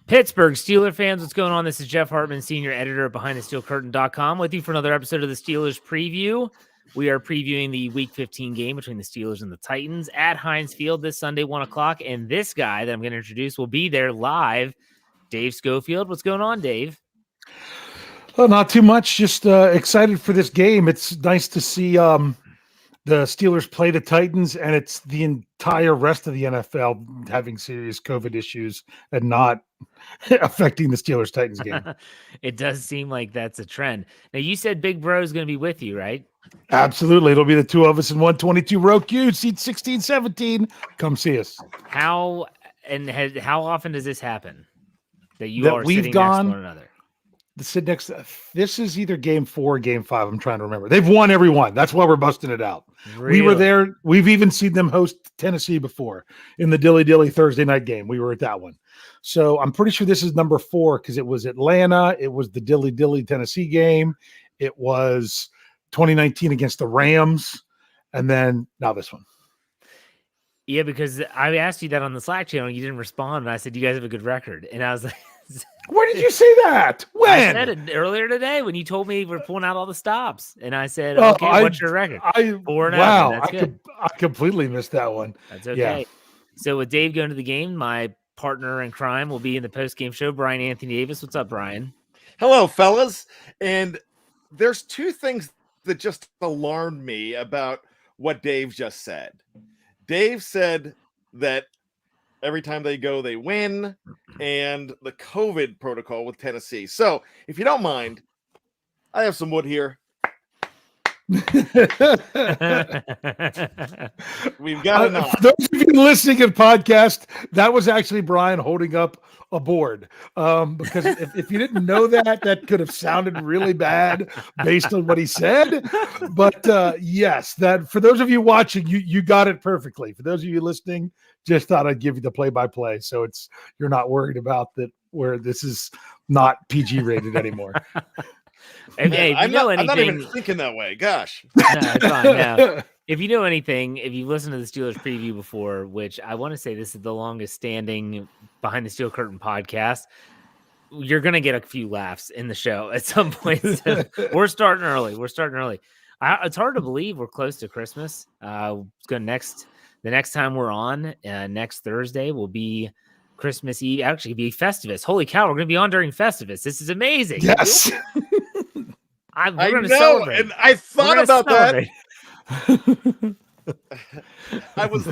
Pittsburgh Steelers fans, what's going on? This is Jeff Hartman, senior editor at BehindTheSteelCurtain.com, with you for another episode of the Steelers Preview. We are previewing the Week 15 game between the Steelers and the Titans at Heinz Field this Sunday, 1 o'clock. And this guy that I'm going to introduce will be there live, Dave Schofield. What's going on, Dave? Well, not too much. Just excited for this game. It's nice to see the Steelers play the Titans, and it's the entire rest of the NFL having serious COVID issues and not affecting the Steelers-Titans game. It does seem like that's a trend. Now, you said Big Bro is going to be with you, right? Absolutely. It'll be the two of us in 122 row Q, seat 16, 17. Come see us. How often does this happen? That you are we've sitting gone, next to one another? This is either game 4 or game 5. I'm trying to remember. They've won every one. That's why we're busting it out. Really? We were there. We've even seen them host Tennessee before in the Dilly Dilly Thursday night game. We were at that one. So I'm pretty sure this is number 4 because it was Atlanta. It was the Dilly Dilly Tennessee game. It was 2019 against the Rams. And then now this one. Yeah, because I asked you that on the Slack channel. You didn't respond. And I said, you guys have a good record. And I was like, where did you say that? When? I said it earlier today when you told me we're pulling out all the stops. And I said, okay, what's your record? 4-0. Wow, That's good. I completely missed that one. That's okay. Yeah. So with Dave going to the game, my partner in crime will be in the post-game show, Bryan Anthony Davis. What's up, Bryan? Hello, fellas. And there's 2 things that just alarmed me about what Dave just said. Dave said that every time they go, they win, and the COVID protocol with Tennessee. So, if you don't mind, I have some wood here. We've got enough. For those of you listening to the podcast, that was actually Bryan holding up a board. Because if you didn't know that, that could have sounded really bad based on what he said. But yes, that for those of you watching, you got it perfectly. For those of you listening, just thought I'd give you the play-by-play, so you're not worried about that where this is not PG rated anymore. Hey, I'm not even thinking that way. Gosh. No, it's fine. No. If you know anything, if you've listened to the Steelers preview before, which I want to say this is the longest standing Behind the Steel Curtain podcast, you're going to get a few laughs in the show at some point. So we're starting early. It's hard to believe we're close to Christmas. The next time we're on, next Thursday, will be Christmas Eve. Actually, be Festivus. Holy cow, we're going to be on during Festivus. This is amazing. Yes. I know, and I thought about that. I was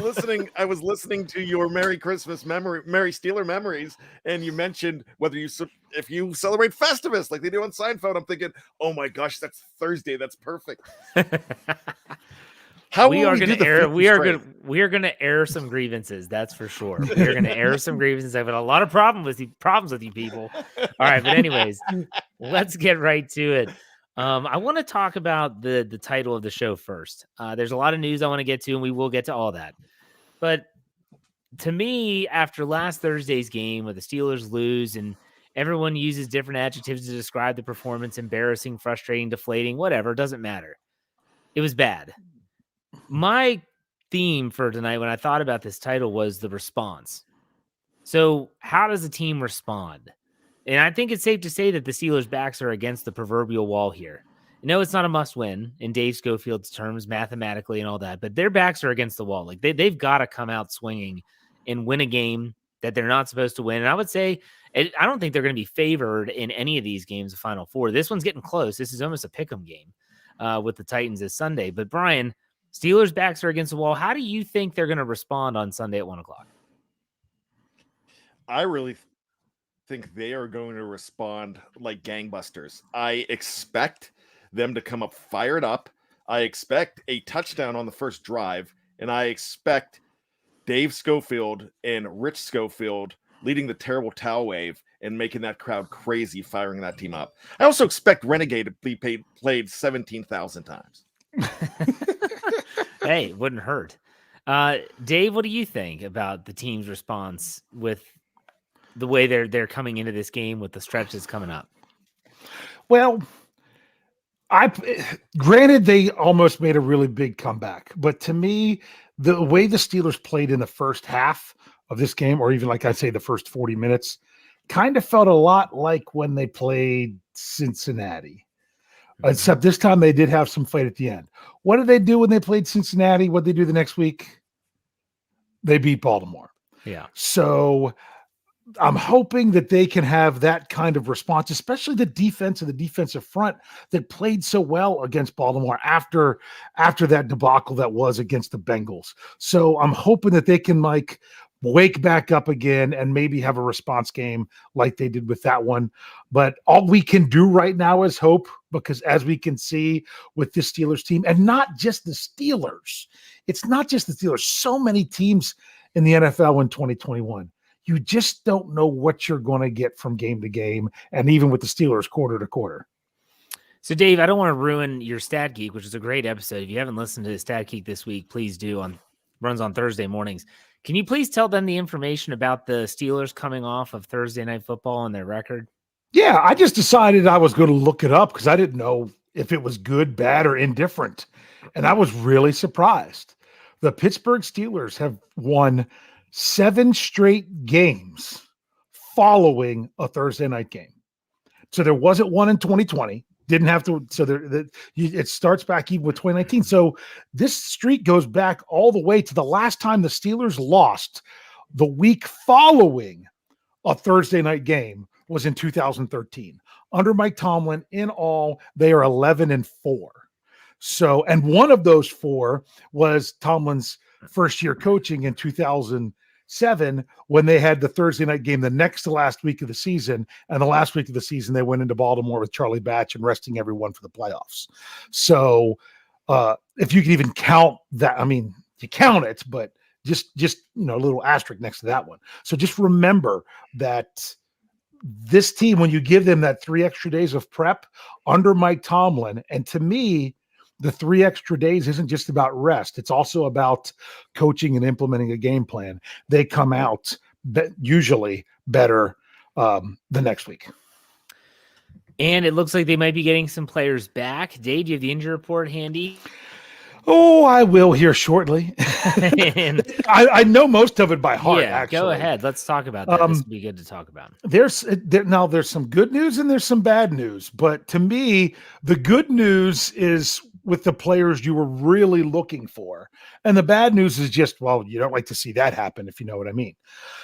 listening to your Merry Christmas Merry Steeler memories, and you mentioned if you celebrate Festivus like they do on Seinfeld. I'm thinking, oh my gosh, that's Thursday. That's perfect. We are going to air some grievances. That's for sure. We are going to air some grievances. I've had a lot of problems with you people. All right, but anyways, let's get right to it. I want to talk about the title of the show first. There's a lot of news I want to get to, and we will get to all that. But to me, after last Thursday's game where the Steelers lose and everyone uses different adjectives to describe the performance, embarrassing, frustrating, deflating, whatever, it doesn't matter. It was bad. My theme for tonight when I thought about this title was the response. So how does a team respond? And I think it's safe to say that the Steelers' backs are against the proverbial wall here. No, it's not a must-win in Dave Schofield's terms, mathematically and all that, but their backs are against the wall. Like they've got to come out swinging and win a game that they're not supposed to win. And I would say, I don't think they're going to be favored in any of these games of Final Four. This one's getting close. This is almost a pick'em game with the Titans this Sunday. But Bryan, Steelers' backs are against the wall. How do you think they're going to respond on Sunday at 1 o'clock? I really think they are going to respond like gangbusters. I expect them to come up fired up. I expect a touchdown on the first drive, and I expect Dave Schofield and Rich Schofield leading the terrible towel wave and making that crowd crazy, firing that team up. I also expect Renegade to be played 17,000 times. Hey, it wouldn't hurt. Dave, what do you think about the team's response with the way they're coming into this game with the stretch that's coming up? Well, granted they almost made a really big comeback, but to me, the way the Steelers played in the first half of this game, or even like I say, the first 40 minutes, kind of felt a lot like when they played Cincinnati. Except this time they did have some fight at the end. What did they do when they played Cincinnati? What did they do the next week? They beat Baltimore. Yeah. So I'm hoping that they can have that kind of response, especially the defense and the defensive front that played so well against Baltimore after that debacle that was against the Bengals. So I'm hoping that they can like wake back up again and maybe have a response game like they did with that one. But all we can do right now is hope, because as we can see with this Steelers team, and not just the Steelers, it's not just the Steelers, so many teams in the NFL in 2021, you just don't know what you're going to get from game to game, and even with the Steelers quarter to quarter. So, Dave, I don't want to ruin your Stat Geek, which is a great episode. If you haven't listened to Stat Geek this week, please do. Runs on Thursday mornings. Can you please tell them the information about the Steelers coming off of Thursday Night Football and their record? Yeah, I just decided I was going to look it up because I didn't know if it was good, bad, or indifferent. And I was really surprised. The Pittsburgh Steelers have won 7 straight games following a Thursday night game. So there wasn't one in 2020. Didn't have to. So it starts back even with 2019. So this streak goes back all the way to the last time the Steelers lost the week following a Thursday night game was in 2013. Under Mike Tomlin, in all, they are 11-4. So, and one of those 4 was Tomlin's first year coaching in 2007, when they had the Thursday night game the next to last week of the season. And the last week of the season, they went into Baltimore with Charlie Batch and resting everyone for the playoffs. So if you can even count that, I mean, you count it, but just a little asterisk next to that one. So just remember that this team, when you give them that 3 extra days of prep under Mike Tomlin, and to me, the 3 extra days isn't just about rest. It's also about coaching and implementing a game plan. They come out usually better the next week. And it looks like they might be getting some players back. Dave, do you have the injury report handy? Oh, I will here shortly. I know most of it by heart. Yeah, actually. Go ahead. Let's talk about that. This would be good to talk about. There's some good news and there's some bad news. But to me, the good news is with the players you were really looking for. And the bad news is just, well, you don't like to see that happen, if you know what I mean.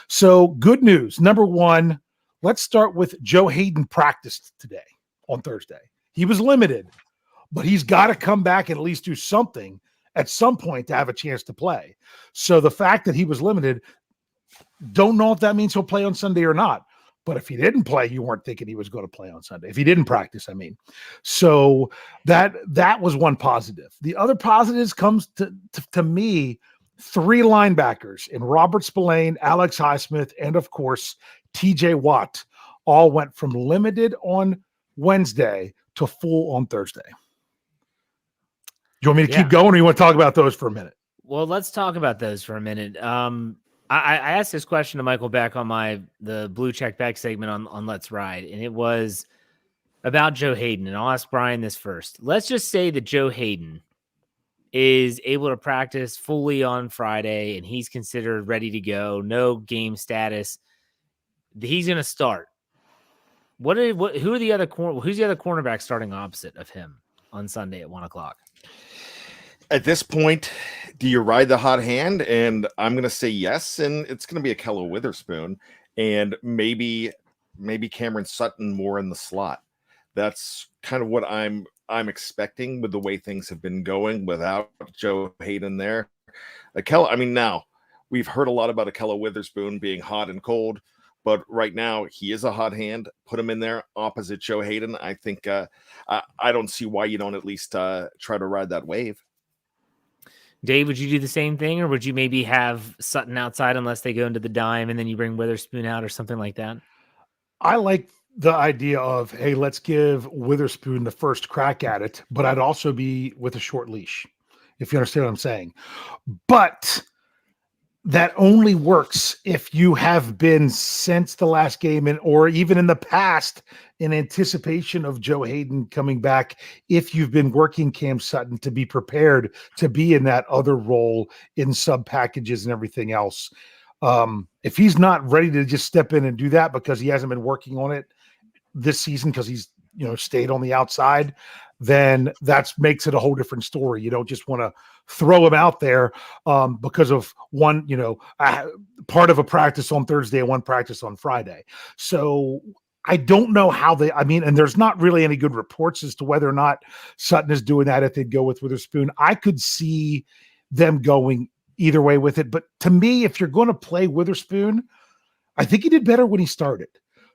So good news. Number 1, let's start with Joe Hayden practiced today on Thursday. He was limited, but he's got to come back and at least do something at some point to have a chance to play. So the fact that he was limited, don't know if that means he'll play on Sunday or not. But if he didn't play, you weren't thinking he was going to play on Sunday. If he didn't practice, I mean. So that was one positive. The other positives comes to me, 3 linebackers in Robert Spillane, Alex Highsmith, and of course, TJ Watt all went from limited on Wednesday to full on Thursday. You want me to keep going, or you want to talk about those for a minute? Well, let's talk about those for a minute. I asked this question to Michael Beck on the Blue Check Beck segment on Let's Ride, and it was about Joe Hayden. And I'll ask Bryan this first. Let's just say that Joe Hayden is able to practice fully on Friday, and he's considered ready to go. No game status. He's going to start. Who's the other cornerback starting opposite of him on Sunday at 1:00? At this point, do you ride the hot hand? And I'm going to say yes, and it's going to be a Kello Witherspoon, and maybe Cameron Sutton more in the slot. That's kind of what I'm expecting with the way things have been going without Joe Hayden there. Now we've heard a lot about Kello Witherspoon being hot and cold, but right now he is a hot hand. Put him in there opposite Joe Hayden. I think I don't see why you don't at least try to ride that wave. Dave, would you do the same thing, or would you maybe have Sutton outside unless they go into the dime and then you bring Witherspoon out or something like that? I like the idea of, hey, let's give Witherspoon the first crack at it, but I'd also be with a short leash, if you understand what I'm saying. But that only works if you have been since the last game or even in the past in anticipation of Joe Hayden coming back, if you've been working Cam Sutton to be prepared to be in that other role in sub packages and everything else. If he's not ready to just step in and do that because he hasn't been working on it this season because he's stayed on the outside, then that makes it a whole different story. You don't just want to throw him out there because of one, part of a practice on Thursday and one practice on Friday. So I don't know how and there's not really any good reports as to whether or not Sutton is doing that if they'd go with Witherspoon. I could see them going either way with it. But to me, if you're going to play Witherspoon, I think he did better when he started.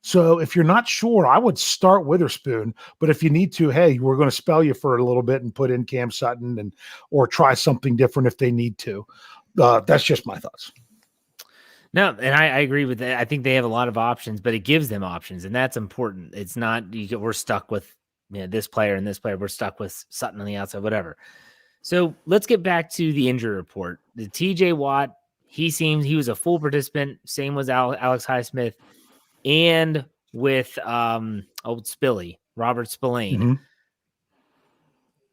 So if you're not sure, I would start Witherspoon. But if you need to, hey, we're going to spell you for a little bit and put in Cam Sutton or try something different if they need to. That's just my thoughts. No, and I agree with that. I think they have a lot of options, but it gives them options, and that's important. It's not we're stuck with this player and this player. We're stuck with Sutton on the outside, whatever. So let's get back to the injury report. The TJ Watt, he was a full participant. Same was Alex Highsmith, and with old Spilly, Robert Spillane. Mm-hmm.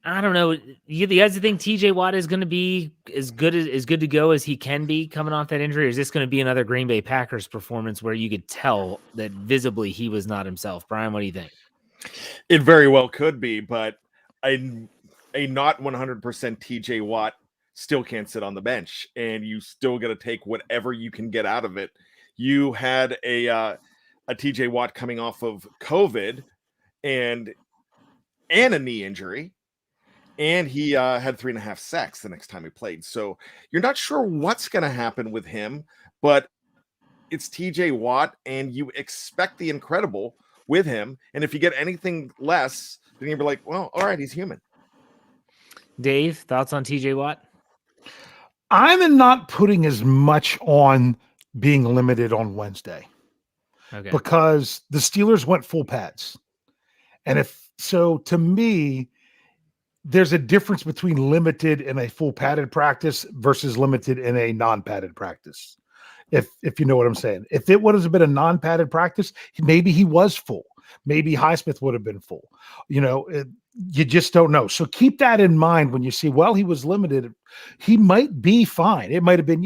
I don't know. You guys think TJ Watt is going to be as good to go as he can be coming off that injury? Or is this going to be another Green Bay Packers performance where you could tell that visibly he was not himself? Brian, what do you think? It very well could be, but a not 100% TJ Watt still can't sit on the bench, and you still got to take whatever you can get out of it. You had a TJ Watt coming off of COVID and a knee injury. And he had 3.5 sacks the next time he played. So you're not sure what's going to happen with him, but it's TJ Watt, and you expect the incredible with him. And if you get anything less, then you'll be like, well, all right, he's human. Dave, thoughts on TJ Watt? I'm not putting as much on being limited on Wednesday. Okay. Because the Steelers went full pads. And to me, there's a difference between limited in a full padded practice versus limited in a non-padded practice. If you know what I'm saying. If it would have been a non-padded practice, maybe he was full. Maybe Highsmith would have been full. You just don't know. So keep that in mind when you see, well, he was limited. He might be fine. It might have been,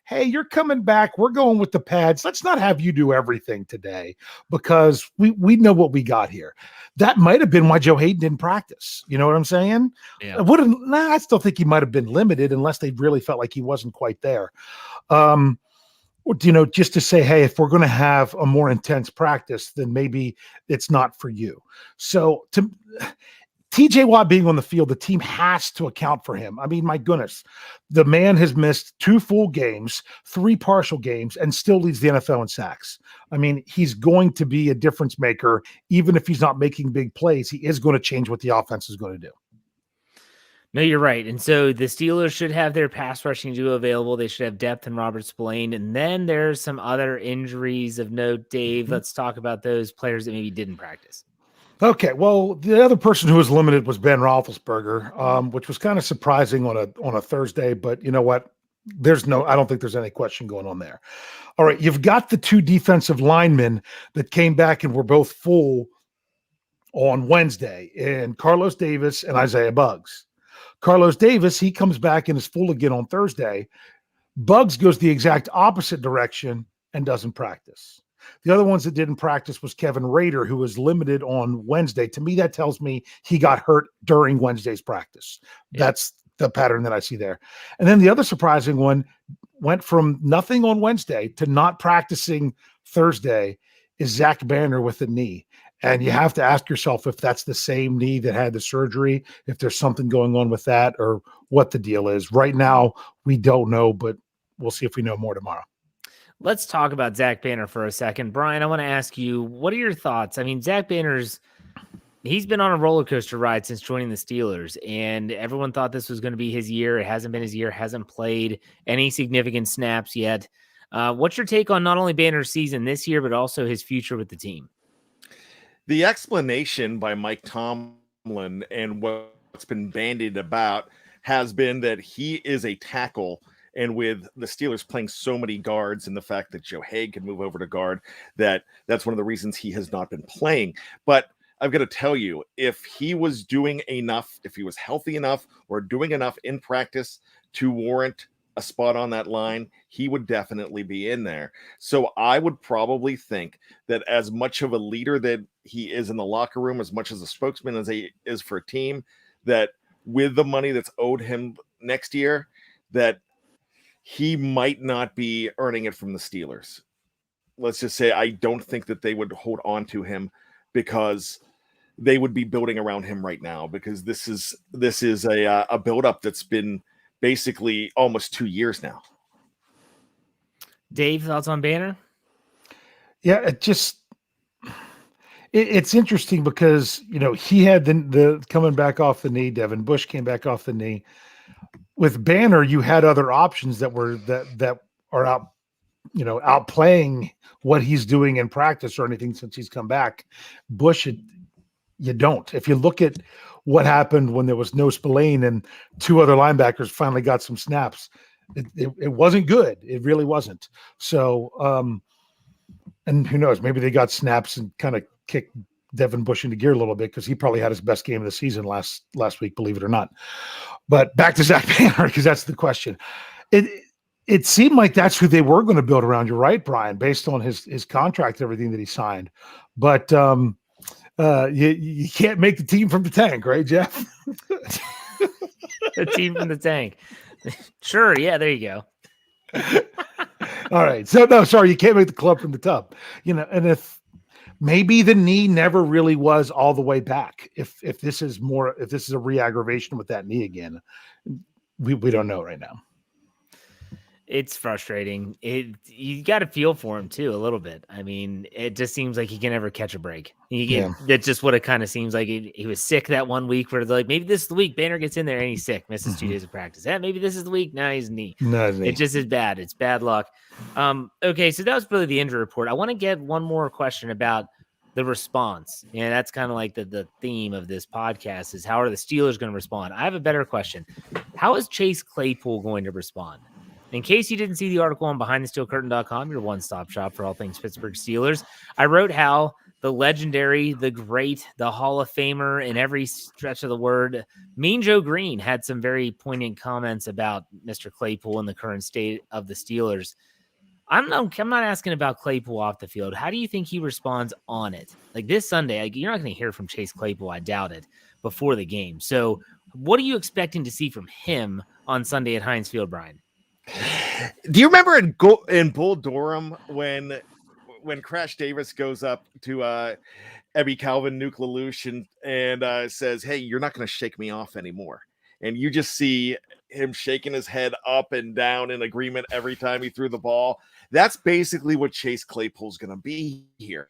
hey, you're coming back. We're going with the pads. Let's not have you do everything today because we know what we got here. That might have been why Joe Hayden didn't practice. You know what I'm saying? Yeah. I still think he might have been limited unless they really felt like he wasn't quite there. Just to say, hey, if we're going to have a more intense practice, then maybe it's not for you. So TJ Watt being on the field, the team has to account for him. I mean, my goodness, the man has missed 2 full games, 3 partial games, and still leads the NFL in sacks. I mean, he's going to be a difference maker. Even if he's not making big plays, he is going to change what the offense is going to do. No, you're right. And so the Steelers should have their pass rushing duo available. They should have depth in Robert Spillane. And then there's some other injuries of note, Dave. Let's talk about those players that maybe didn't practice. Okay, well, the other person who was limited was Ben Roethlisberger, which was kind of surprising on a Thursday. But you know what? I don't think there's any question going on there. All right, you've got the 2 defensive linemen that came back and were both full on Wednesday, and Carlos Davis and Isaiah Buggs. Carlos Davis, he comes back and is full again on Thursday. Buggs goes the exact opposite direction and doesn't practice. The other ones that didn't practice was Kevin Rader, who was limited on Wednesday. To me, that tells me he got hurt during Wednesday's practice. Yeah. That's the pattern that I see there. And then the other surprising one went from nothing on Wednesday to not practicing Thursday is Zach Banner with a knee. And you have to ask yourself if that's the same knee that had the surgery, if there's something going on with that or what the deal is. Right now, we don't know, but we'll see if we know more tomorrow. Let's talk about Zach Banner for a second. Brian, I want to ask you, what are your thoughts? I mean, Zach Banner's, he's been on a roller coaster ride since joining the Steelers, and everyone thought this was going to be his year. It hasn't been his year, hasn't played any significant snaps yet. What's your take on not only Banner's season this year, but also his future with the team? The explanation by Mike Tomlin and what's been bandied about has been that he is a tackle. And with the Steelers playing so many guards and the fact that Joe Haig can move over to guard, that's one of the reasons he has not been playing. But I've got to tell you, if he was doing enough, if he was healthy enough or doing enough in practice to warrant a spot on that line, he would definitely be in there. So I would probably think that as much of a leader that he is in the locker room, as much as a spokesman as he is for a team, that with the money that's owed him next year, that he might not be earning it from the Steelers. Let's just say I don't think that they would hold on to him because they would be building around him right now, because this is a buildup that's been basically almost 2 years now. Dave, thoughts on Banner? Yeah, it's interesting because, he had the coming back off the knee. Devin Bush came back off the knee. With Banner, you had other options that are out, outplaying what he's doing in practice or anything since he's come back. Bush, you don't. If you look at what happened when there was no Spillane and two other linebackers finally got some snaps, it wasn't good. It really wasn't. So, and who knows, maybe they got snaps and kind of kicked Devin Bush into gear a little bit because he probably had his best game of the season last week, believe it or not. But back to Zach Banner, because that's the question. It seemed like that's who they were going to build around. You're right, Brian, based on his contract, everything that he signed. But you can't make the team from the tank, right, Jeff? The team from the tank. Sure, yeah, there you go. All right. So no, sorry, you can't make the club from the tub. And if maybe the knee never really was all the way back. If this is a re-aggravation with that knee again, we don't know right now. It's frustrating. You got to feel for him too a little bit. I mean, it just seems like he can never catch a break. That's just what it kind of seems like. He was sick that one week where they're like, maybe this is the week Banner gets in there and he's sick, misses 2 days of practice. Yeah, maybe this is the week. Now he's knee. It just is bad. It's bad luck. Okay, so that was really the injury report. I want to get one more question about the response. And that's kind of like the theme of this podcast is how are the Steelers going to respond? I have a better question. How is Chase Claypool going to respond? In case you didn't see the article on BehindTheSteelCurtain.com, your one-stop shop for all things Pittsburgh Steelers, I wrote how the legendary, the great, the Hall of Famer in every stretch of the word, Mean Joe Green had some very poignant comments about Mr. Claypool and the current state of the Steelers. I'm not asking about Claypool off the field. How do you think he responds on it? Like this Sunday, you're not going to hear from Chase Claypool, I doubt it, before the game. So what are you expecting to see from him on Sunday at Heinz Field, Brian? Do you remember in Bull Durham when Crash Davis goes up to Ebby Calvin Nuke LaLoosh and says, "Hey, you're not going to shake me off anymore," and you just see him shaking his head up and down in agreement every time he threw the ball. That's basically what Chase Claypool's going to be here,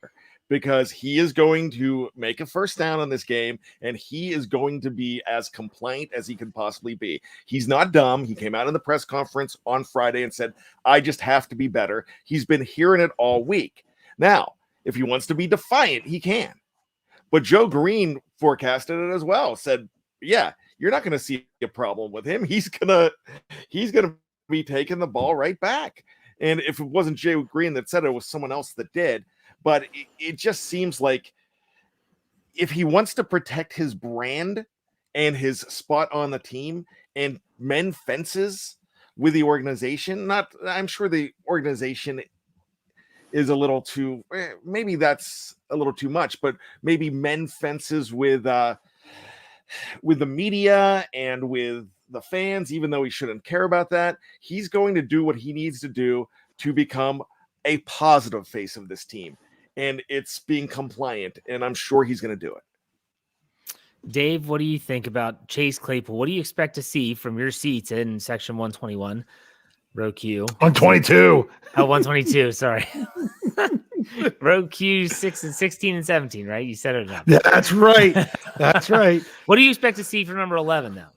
because he is going to make a first down in this game, and he is going to be as compliant as he can possibly be. He's not dumb. He came out in the press conference on Friday and said, I just have to be better. He's been hearing it all week. Now, if he wants to be defiant, he can. But Joe Green forecasted it as well, said, yeah, you're not going to see a problem with him. He's gonna be taking the ball right back. And if it wasn't Joe Green that said it, was someone else that did. But it just seems like if he wants to protect his brand and his spot on the team and mend fences with the organization, I'm sure the organization is a little too, maybe that's a little too much, but maybe mend fences with the media and with the fans, even though he shouldn't care about that. He's going to do what he needs to do to become a positive face of this team. And it's being compliant, and I'm sure he's going to do it. Dave, what do you think about Chase Claypool? What do you expect to see from your seats in section 121, row Q? 122. Oh, 122, sorry. Row Q 16 and 17, right? You said it enough. Yeah, that's right. That's right. What do you expect to see from number 11 now?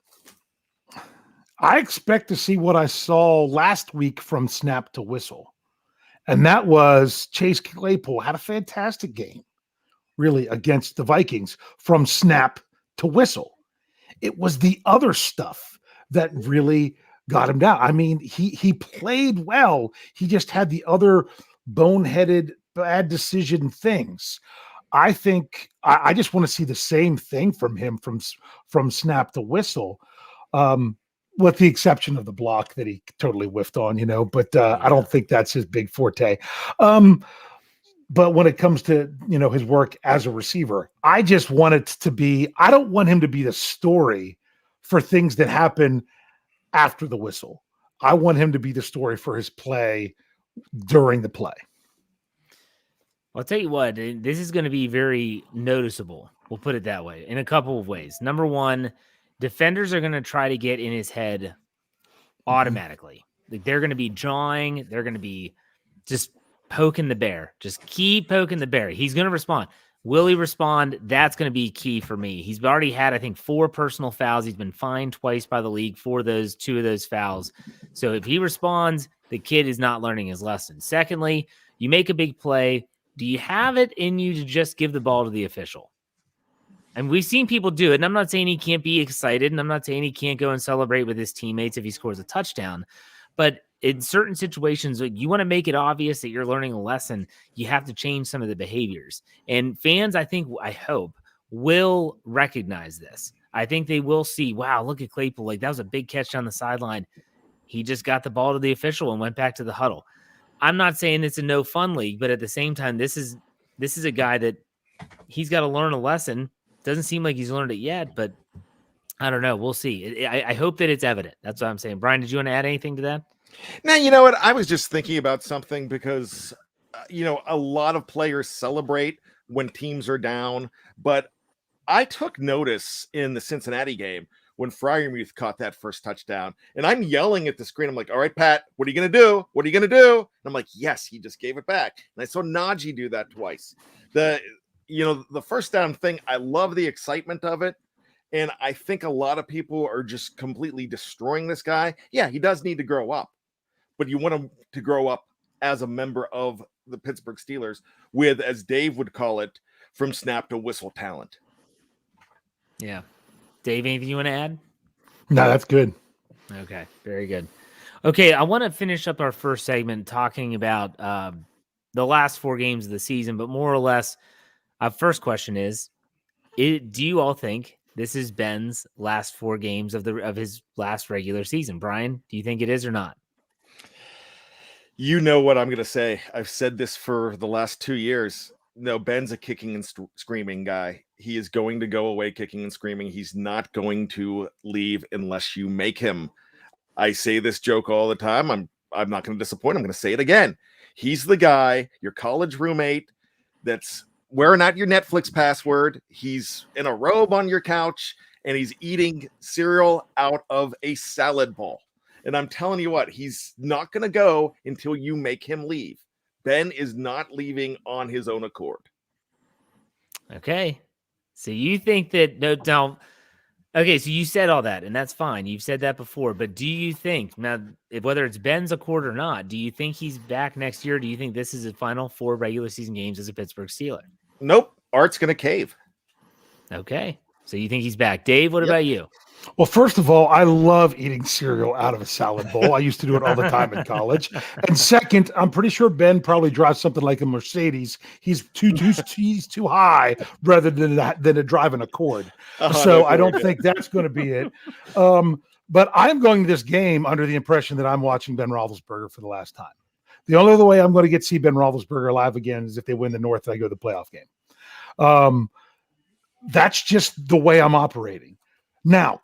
I expect to see what I saw last week from snap to whistle. And that was Chase Claypool had a fantastic game, really, against the Vikings from snap to whistle. It was the other stuff that really got him down. I mean, he played well. He just had the other boneheaded, bad decision things. I think I just want to see the same thing from him from snap to whistle. with the exception of the block that he totally whiffed on, but I don't think that's his big forte. But when it comes to, his work as a receiver, I just want it to be, I don't want him to be the story for things that happen after the whistle. I want him to be the story for his play during the play. I'll tell you what, this is going to be very noticeable. We'll put it that way in a couple of ways. Number one, defenders are going to try to get in his head automatically. Like they're going to be jawing. They're going to be just poking the bear. Just keep poking the bear. He's going to respond. Will he respond? That's going to be key for me. He's already had, I think, 4 personal fouls. He's been fined twice by the league for 2 of those fouls. So if he responds, the kid is not learning his lesson. Secondly, you make a big play. Do you have it in you to just give the ball to the official? And we've seen people do it. And I'm not saying he can't be excited. And I'm not saying he can't go and celebrate with his teammates if he scores a touchdown. But in certain situations, you want to make it obvious that you're learning a lesson. You have to change some of the behaviors. And fans, I hope, will recognize this. I think they will see, wow, look at Claypool. Like that was a big catch down the sideline. He just got the ball to the official and went back to the huddle. I'm not saying it's a no fun league, but at the same time, this is a guy that he's got to learn a lesson. Doesn't seem like he's learned it yet, but I don't know. We'll see. I hope that it's evident. That's what I'm saying. Brian, did you want to add anything to that? Now, you know what? I was just thinking about something because, a lot of players celebrate when teams are down, but I took notice in the Cincinnati game when Freiermuth caught that first touchdown, and I'm yelling at the screen. I'm like, all right, Pat, what are you going to do? What are you going to do? And I'm like, yes, he just gave it back. And I saw Najee do that twice. The first down thing, I love the excitement of it. And I think a lot of people are just completely destroying this guy. Yeah, he does need to grow up, but you want him to grow up as a member of the Pittsburgh Steelers with, as Dave would call it, from snap to whistle talent. Yeah. Dave, anything you want to add? No, that's good. Okay, very good. Okay, I want to finish up our first segment talking about the last 4 games of the season, but more or less, our first question is, do you all think this is Ben's last 4 games of his last regular season? Brian, do you think it is or not? You know what I'm going to say. I've said this for the last 2 years. No, Ben's a kicking and screaming guy. He is going to go away kicking and screaming. He's not going to leave unless you make him. I say this joke all the time. I'm not going to disappoint. I'm going to say it again. He's the guy, your college roommate that's wearing out your Netflix password. He's in a robe on your couch, and he's eating cereal out of a salad bowl. And I'm telling you what, he's not going to go until you make him leave. Ben is not leaving on his own accord. Okay. So you think that okay, so you said all that, and that's fine. You've said that before, but do you think now, whether it's Ben's accord or not, do you think he's back next year? Do you think this is his final 4 regular season games as a Pittsburgh Steeler? Nope. Art's going to cave. Okay. So you think he's back. Dave, what about you? Well, first of all, I love eating cereal out of a salad bowl. I used to do it all the time in college. And second, I'm pretty sure Ben probably drives something like a Mercedes. He's too high rather than to drive an Accord. So I don't think that's going to be it. But I'm going to this game under the impression that I'm watching Ben Roethlisberger for the last time. The only other way I'm going to get to see Ben Roethlisberger live again is if they win the North and I go to the playoff game. That's just the way I'm operating. Now,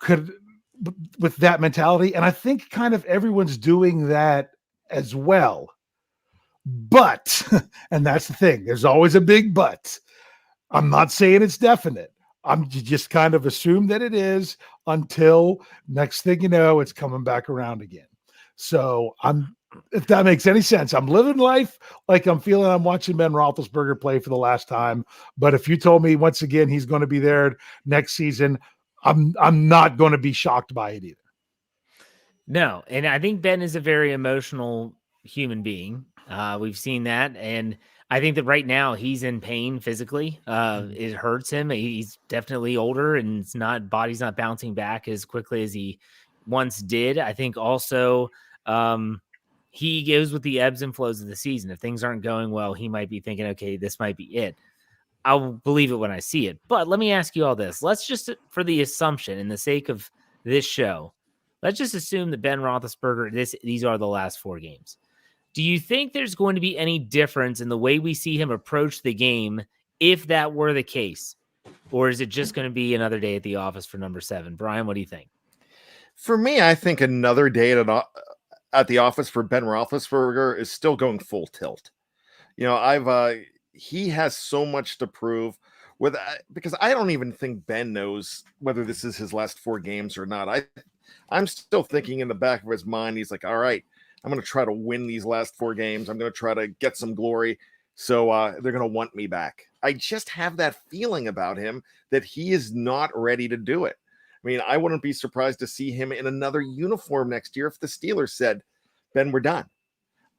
with that mentality, and I think kind of everyone's doing that as well. But, and that's the thing, there's always a big but. I'm not saying it's definite. I'm just kind of assume that it is until next thing you know, it's coming back around again. So if that makes any sense, I'm living life like I'm feeling I'm watching Ben Roethlisberger play for the last time. But if you told me once again he's going to be there next season, I'm not going to be shocked by it either. No, and I think Ben is a very emotional human being. We've seen that, and I think that right now he's in pain physically. It hurts him. He's definitely older, and body's not bouncing back as quickly as he once did. I think also he goes with the ebbs and flows of the season. If things aren't going well, he might be thinking, okay, this might be it. I'll believe it when I see it. But let me ask you all this. Let's just, for the assumption, in the sake of this show, let's just assume that Ben Roethlisberger, these are the last 4 games. Do you think there's going to be any difference in the way we see him approach the game if that were the case? Or is it just going to be another day at the office for number 7? Brian, what do you think? For me, I think another day at the office for Ben Roethlisberger is still going full tilt. You know, he has so much to prove because I don't even think Ben knows whether this is his last 4 games or not. I'm still thinking in the back of his mind, he's like, all right, I'm going to try to win these last 4 games. I'm going to try to get some glory. So they're going to want me back. I just have that feeling about him that he is not ready to do it. I mean, I wouldn't be surprised to see him in another uniform next year if the Steelers said, Ben, we're done.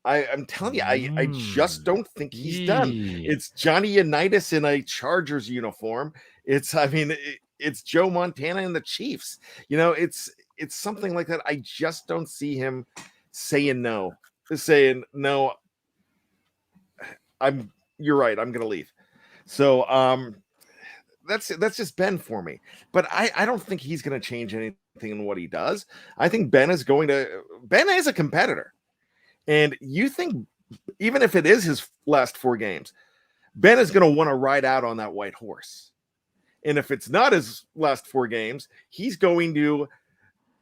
I'm telling you, I just don't think he's done. It's Johnny Unitas in a Chargers uniform. It's Joe Montana and the Chiefs. You know, it's something like that. I just don't see him saying no. You're right. I'm going to leave. So that's just Ben for me. But I don't think he's going to change anything in what he does. I think Ben is a competitor. And you think even if it is his last 4 games, Ben is going to want to ride out on that white horse. And if it's not his last 4 games, he's going to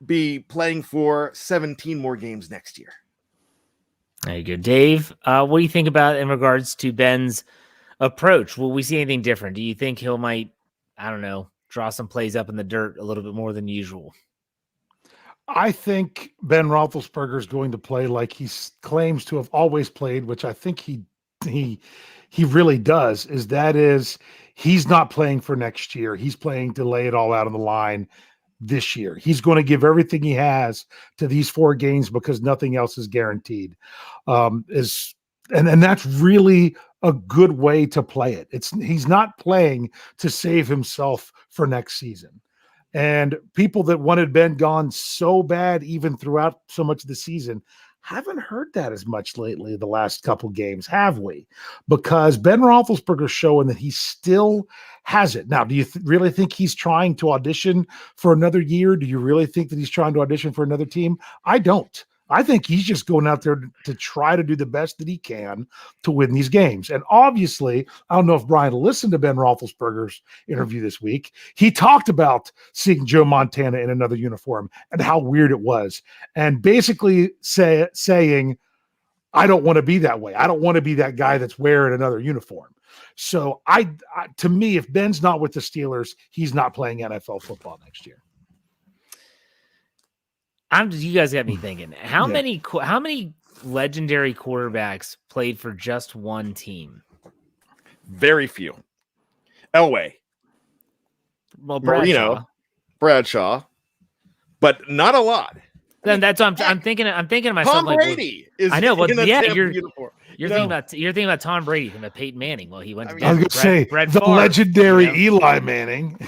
be playing for 17 more games next year. There you go. Dave, what do you think about in regards to Ben's approach? Will we see anything different? Do you think might, I don't know, draw some plays up in the dirt a little bit more than usual? I think Ben Roethlisberger is going to play like he claims to have always played, which I think he really does. He's not playing for next year. He's playing to lay it all out on the line this year. He's going to give everything he has to these 4 games because nothing else is guaranteed. And that's really a good way to play it. He's not playing to save himself for next season. And people that wanted Ben gone so bad, even throughout so much of the season, haven't heard that as much lately, the last couple games, have we? Because Ben Roethlisberger's showing that he still has it. Now, do you really think he's trying to audition for another year? Do you really think that he's trying to audition for another team? I don't. I think he's just going out there to try to do the best that he can to win these games. And obviously, I don't know if Brian listened to Ben Roethlisberger's interview this week. He talked about seeing Joe Montana in another uniform and how weird it was. And basically saying, I don't want to be that way. I don't want to be that guy that's wearing another uniform. So to me, if Ben's not with the Steelers, he's not playing NFL football next year. You guys got me thinking. How many legendary quarterbacks played for just one team? Very few. Elway. Well, Bradshaw, but not a lot. Then that's what I'm thinking. I'm thinking to myself, Tom Brady is. I know, but you're thinking about Tom Brady, thinking about Peyton Manning. Well, he went. To I was going to say the legendary Eli Manning.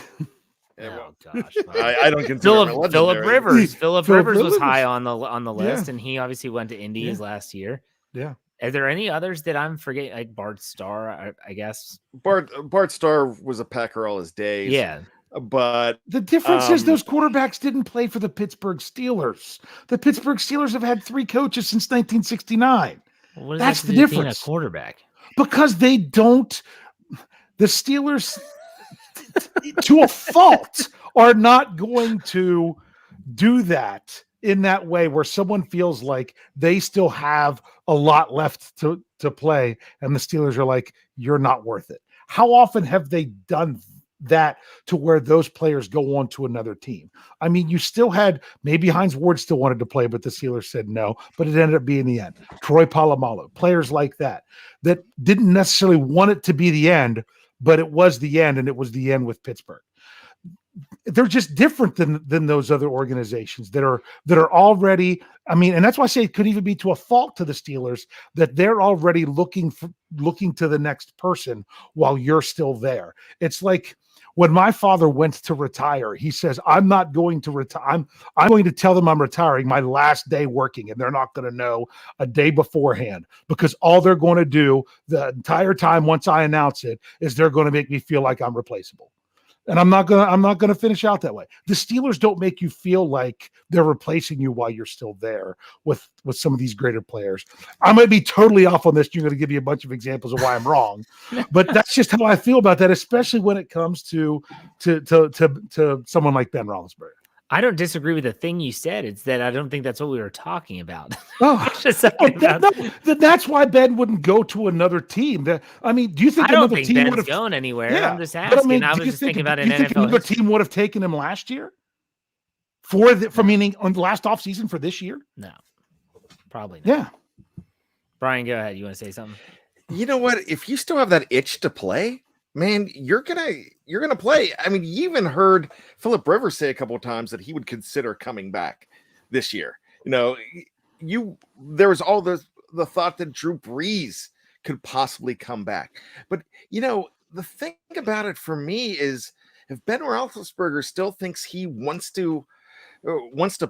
Oh gosh, I don't consider Phillip Rivers. Phillip Rivers was high on the list, and he obviously went to Indy his last year. Yeah. Are there any others that I'm forgetting? Like Bart Starr, I guess. Bart Starr was a Packer all his days. Yeah. But the difference is those quarterbacks didn't play for the Pittsburgh Steelers. The Pittsburgh Steelers have had 3 coaches since 1969. Well, that's the difference. A quarterback, because they don't. The Steelers, to a fault, are not going to do that in that way where someone feels like they still have a lot left to play, and the Steelers are like, "You're not worth it." How often have they done that to where those players go on to another team? I mean, you still had, maybe Hines Ward still wanted to play, but the Steelers said no, but it ended up being the end. Troy Polamalu, players like that didn't necessarily want it to be the end, but it was the end, and it was the end with Pittsburgh. They're just different than those other organizations that are already, I mean, and that's why I say it could even be to a fault to the Steelers that they're already looking to the next person while you're still there. It's like when my father went to retire, he says, I'm not going to retire. I'm going to tell them I'm retiring my last day working, and they're not going to know a day beforehand, because all they're going to do the entire time once I announce it is they're going to make me feel like I'm replaceable. And I'm not gonna finish out that way. The Steelers don't make you feel like they're replacing you while you're still there with some of these greater players. I might be totally off on this. You're going to give you a bunch of examples of why I'm wrong, but that's just how I feel about that, especially when it comes to someone like Ben Roethlisberger. I don't disagree with the thing you said. It's that I don't think that's what we were talking about. That's why Ben wouldn't go to another team. I mean, do you think another team would have gone anywhere? Yeah, I'm just asking. I was just thinking about an NFL. Another team would have taken him last year meaning on the last offseason for this year? No, probably not. Yeah. Brian, go ahead. You want to say something? You know what? If you still have that itch to play, man, you're gonna play. I mean, you even heard Philip Rivers say a couple of times that he would consider coming back this year. You know, there was all the thought that Drew Brees could possibly come back. But you know, the thing about it for me is if Ben Roethlisberger still thinks he wants to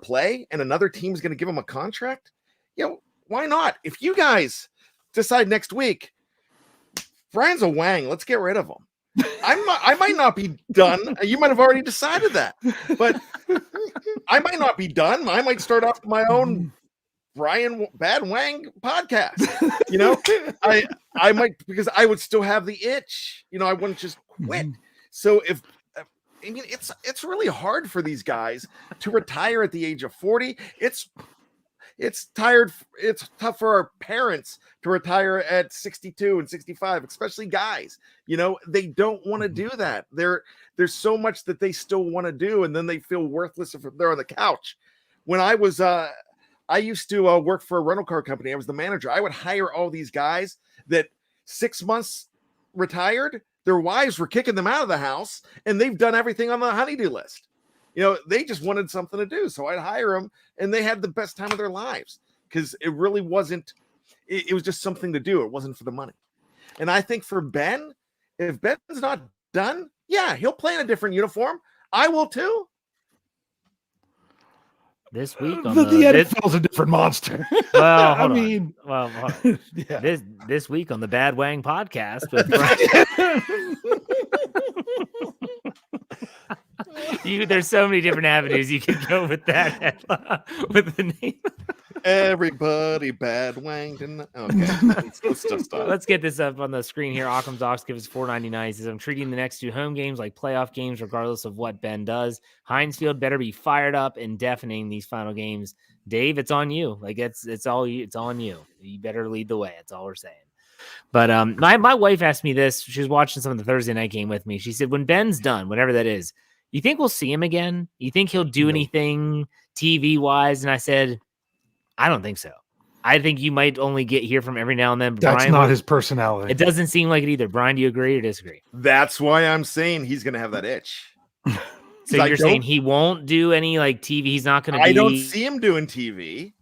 play and another team is going to give him a contract, you know, why not? If you guys decide next week, Brian's a wang, let's get rid of him. I might not be done. You might have already decided that, but I might not be done. I might start off my own Brian Bad Wang podcast. You know, I might, because I would still have the itch. You know, I wouldn't just quit. So I mean, it's really hard for these guys to retire at the age of 40. It's tough for our parents to retire at 62 and 65, especially guys. You know, they don't want to do that. There's so much that they still want to do, and then they feel worthless if they're on the couch. When I was I used to work for a rental car company. I was the manager. I would hire all these guys that 6 months retired. Their wives were kicking them out of the house, and they've done everything on the honey-do list. You know, they just wanted something to do. So I'd hire them, and they had the best time of their lives because it really wasn't, it was just something to do. It wasn't for the money. And I think for Ben, if Ben's not done, yeah, he'll play in a different uniform. I will too. This week on the NFL's a different monster. Well, I mean, yeah. This week on the Bad Wang podcast with there's so many different avenues you can go with that with the name. Everybody Bad Wang. Okay, let's just stop. Let's get this up on the screen here. Occam's Ox gives $4.99. He says, I'm treating the next two home games like playoff games, regardless of what Ben does. Heinz Field better be fired up and deafening these final games. Dave, it's on you. Like it's all you. It's on you. You better lead the way. That's all we're saying. But my wife asked me this. She was watching some of the Thursday night game with me. She said, when Ben's done, whatever that is, you think we'll see him again? You think he'll do anything TV wise? And I said, I don't think so. I think you might only hear from every now and then. That's Brian, not his personality. It doesn't seem like it either. Brian, do you agree or disagree? That's why I'm saying he's going to have that itch. So you're saying he won't do any like TV? He's not going to be... I don't see him doing TV.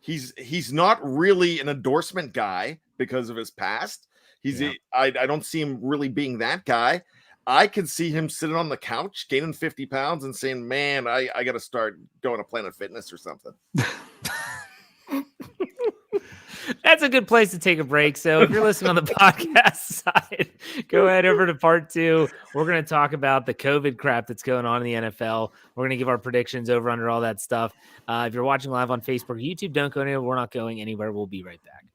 He's not really an endorsement guy because of his past. I don't see him really being that guy. I can see him sitting on the couch, gaining 50 pounds and saying, man, I got to start going to Planet Fitness or something. That's a good place to take a break. So if you're listening on the podcast side, go ahead over to part 2. We're going to talk about the COVID crap that's going on in the NFL. We're going to give our predictions over under all that stuff. If you're watching live on Facebook or YouTube, don't go anywhere. We're not going anywhere. We'll be right back.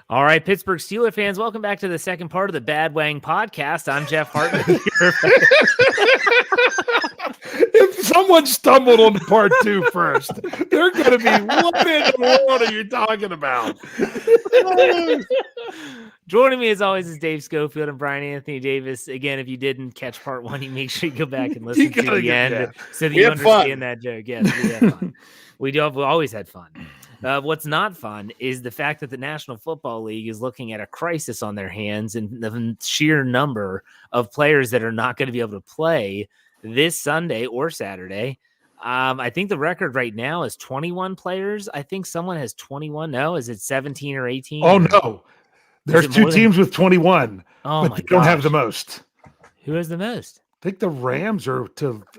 All right, Pittsburgh Steelers fans, welcome back to the second part of the Bad Wang podcast. I'm Jeff Hartman. If someone stumbled on part 2 first, they're going to be, what in the world are you talking about? Joining me as always is Dave Schofield and Bryan Anthony Davis. Again, if you didn't catch part 1, you make sure you go back and listen to the end so that you understand that joke. Yes, we had fun. We always had fun. What's not fun is the fact that the National Football League is looking at a crisis on their hands and the sheer number of players that are not going to be able to play this Sunday or Saturday. I think the record right now is 21 players. I think someone has 21. No, is it 17 or 18? Oh, no. There's 2 teams with 21, but they don't have the most. Who has the most? I think the Rams are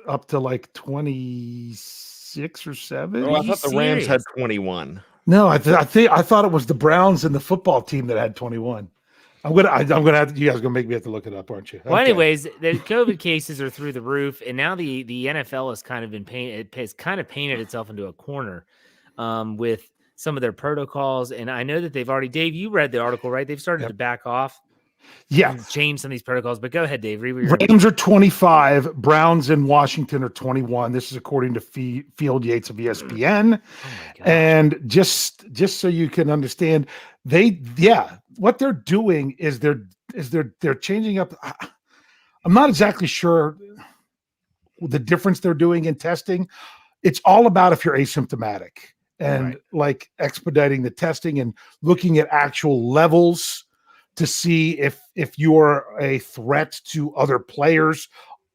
up to like 26 6 or 7. Oh, I Are you thought the Rams had serious? 21. No, I thought it was the Browns and the football team that had 21. I'm gonna have to, you guys gonna make me have to look it up, aren't you? Well, Okay. anyways, the COVID cases are through the roof, and now the NFL has kind of been painted itself into a corner with some of their protocols. And I know that they've already, Dave, you read the article, right? They've started to back off, and change some of these protocols. But go ahead, Dave. Read what you're Rams are 25, Browns in Washington are 21. This is according to Field Yates of ESPN. Oh my gosh. And just so you can understand, what they're doing is they're changing up. I'm not exactly sure the difference they're doing in testing. It's all about if you're asymptomatic and like expediting the testing and looking at actual levels to see if you're a threat to other players.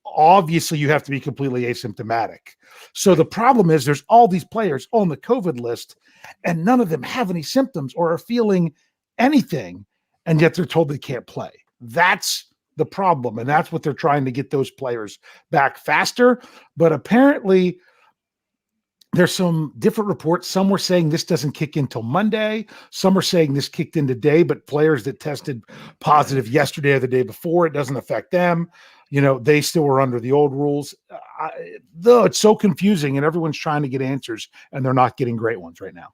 Obviously, you have to be completely asymptomatic. So the problem is there's all these players on the COVID list, and none of them have any symptoms or are feeling anything, and yet they're told they can't play. That's the problem, and that's what they're trying to get those players back faster. But apparently, there's some different reports. Some were saying this doesn't kick in till Monday. Some are saying this kicked in today, but players that tested positive yesterday or the day before, it doesn't affect them. You know, they still were under the old rules. Though it's so confusing and everyone's trying to get answers and they're not getting great ones right now.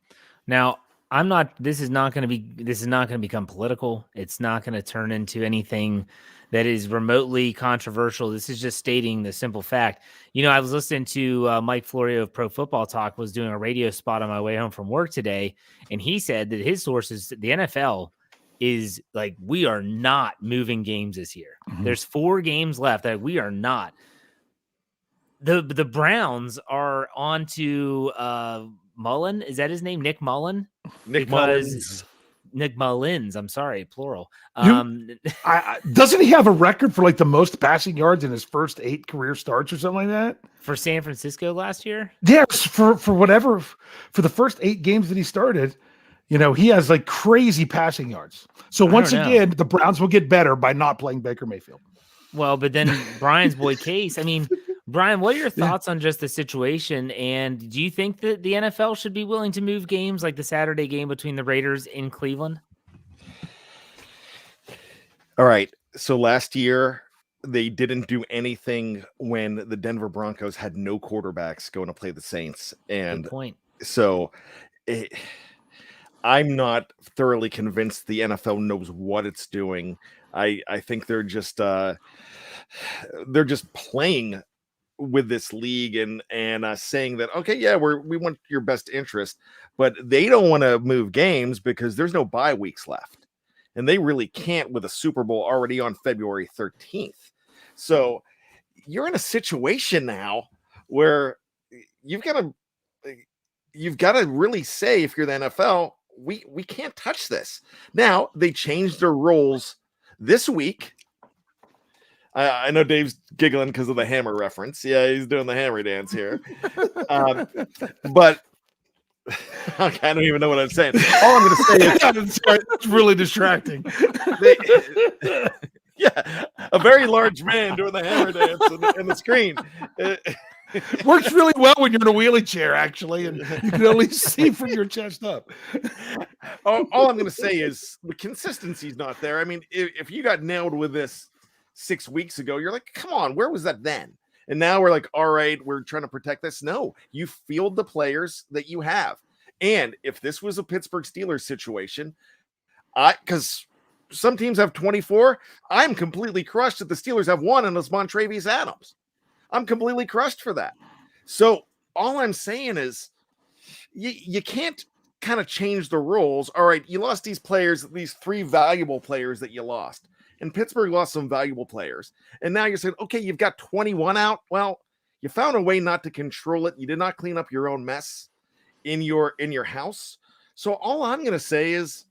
Now, this is not going to become political. It's not going to turn into anything that is remotely controversial. This is just stating the simple fact. You know, I was listening to Mike Florio of Pro Football Talk was doing a radio spot on my way home from work today. And he said that his sources, the NFL is like, we are not moving games this year. Mm-hmm. There's 4 games left that we are not. The Browns are on to Mullen. Is that his name? Nick Mullen? Nick Mullins. Nick Mullins. I'm sorry, plural. Doesn't he have a record for like the most passing yards in his first 8 career starts or something like that? For San Francisco last year? Yes, for the first 8 games that he started, you know, he has like crazy passing yards. So once again, the Browns will get better by not playing Baker Mayfield. Well, but then Brian's boy Case, I mean, Brian, what are your thoughts on just the situation? And do you think that the NFL should be willing to move games like the Saturday game between the Raiders in Cleveland? All right. So last year, they didn't do anything when the Denver Broncos had no quarterbacks going to play the Saints. And good point. So I'm not thoroughly convinced the NFL knows what it's doing. I think they're just playing with this league and saying that, okay, yeah, we want your best interest, but they don't want to move games because there's no bye weeks left, and they really can't with a Super Bowl already on February 13th. So you're in a situation now where you've got to really say, if you're the NFL, we can't touch this. Now they changed their rules this week. I know Dave's giggling because of the hammer reference. Yeah, he's doing the hammer dance here. But I don't even know what I'm saying. All I'm going to say is it's really distracting. Yeah, a very large man doing the hammer dance in the screen. Works really well when you're in a wheelie chair, actually, and you can only see from your chest up. All I'm going to say is the consistency's not there. I mean, if you got nailed with this 6 weeks ago, you're like, come on, where was that then? And now we're like, all right, we're trying to protect this. No, you field the players that you have. And if this was a Pittsburgh Steelers situation, because some teams have 24, I'm completely crushed that the Steelers have 1, and it's Montravius Adams. I'm completely crushed for that. So all I'm saying is you can't kind of change the rules. All right, you lost these players, these 3 valuable players that you lost. And Pittsburgh lost some valuable players. And now you're saying, okay, you've got 21 out. Well, you found a way not to control it. You did not clean up your own mess in your house. So all I'm going to say is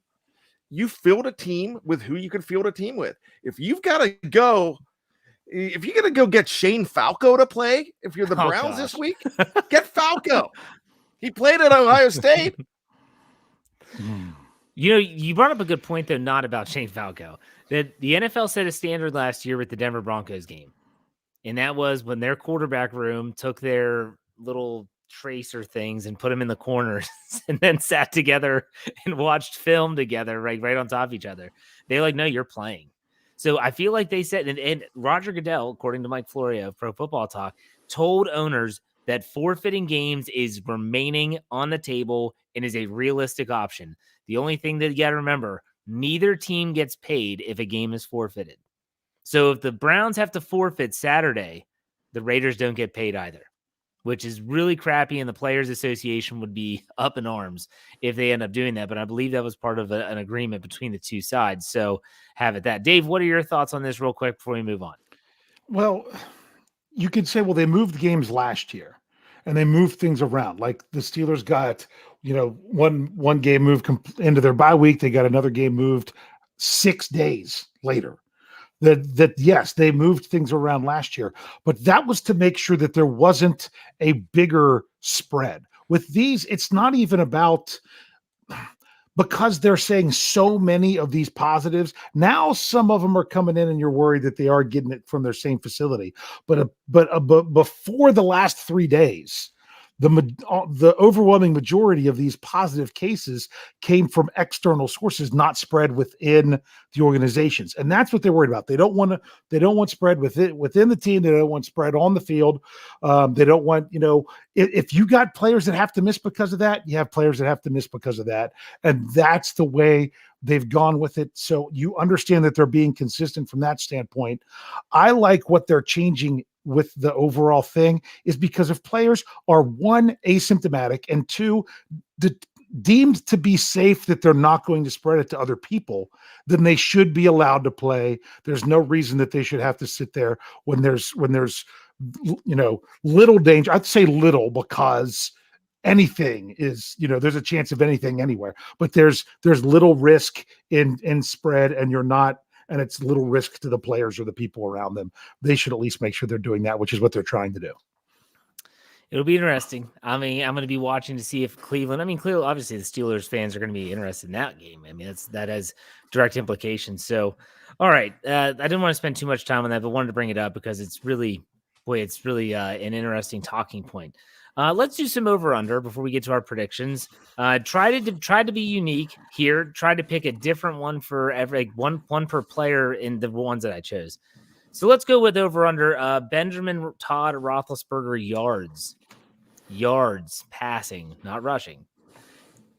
you field a team with who you can field a team with. If you've got to go, if you're going to go get Shane Falco to play, if you're the Browns this week, get Falco. He played at Ohio State. You know, you brought up a good point, though, not about Shane Falco. That the NFL set a standard last year with the Denver Broncos game. And that was when their quarterback room took their little tracer things and put them in the corners and then sat together and watched film together, right on top of each other. They're like, no, you're playing. So I feel like they said, and Roger Goodell, according to Mike Florio of Pro Football Talk, told owners that forfeiting games is remaining on the table and is a realistic option. The only thing that you got to remember, neither team gets paid if a game is forfeited. So if the Browns have to forfeit Saturday, the Raiders don't get paid either, which is really crappy, and the Players Association would be up in arms if they end up doing that. But I believe that was part of an agreement between the two sides. So have it that. Dave, what are your thoughts on this real quick before we move on? Well, you could say, well, they moved games last year and they moved things around. Like the Steelers got, one game moved into their bye week. They got another game moved 6 days later. That yes, they moved things around last year, but that was to make sure that there wasn't a bigger spread. With these, it's not even about, because they're saying so many of these positives. Now some of them are coming in and you're worried that they are getting it from their same facility. But before the last 3 days, the overwhelming majority of these positive cases came from external sources, not spread within the organizations. And that's what they're worried about. They don't want spread within the team. They don't want spread on the field. They don't want, if you got players that have to miss because of that, you have players that have to miss because of that. And that's the way they've gone with it. So you understand that they're being consistent from that standpoint. I like what they're changing with the overall thing is because if players are, one, asymptomatic, and two, deemed to be safe that they're not going to spread it to other people, then they should be allowed to play. There's no reason that they should have to sit there when there's little danger. I'd say little, because anything is, there's a chance of anything anywhere, but there's little risk in spread, and it's little risk to the players or the people around them. They should at least make sure they're doing that, which is what they're trying to do. It'll be interesting. I mean, I'm going to be watching to see if Cleveland, obviously the Steelers fans are going to be interested in that game. I mean, that has direct implications. So, all right. I didn't want to spend too much time on that, but wanted to bring it up because it's really an interesting talking point. Let's do some over-under before we get to our predictions. Try to be unique here. Try to pick a different one for every one per player in the ones that I chose. So let's go with over-under. Benjamin Todd Roethlisberger yards passing, not rushing.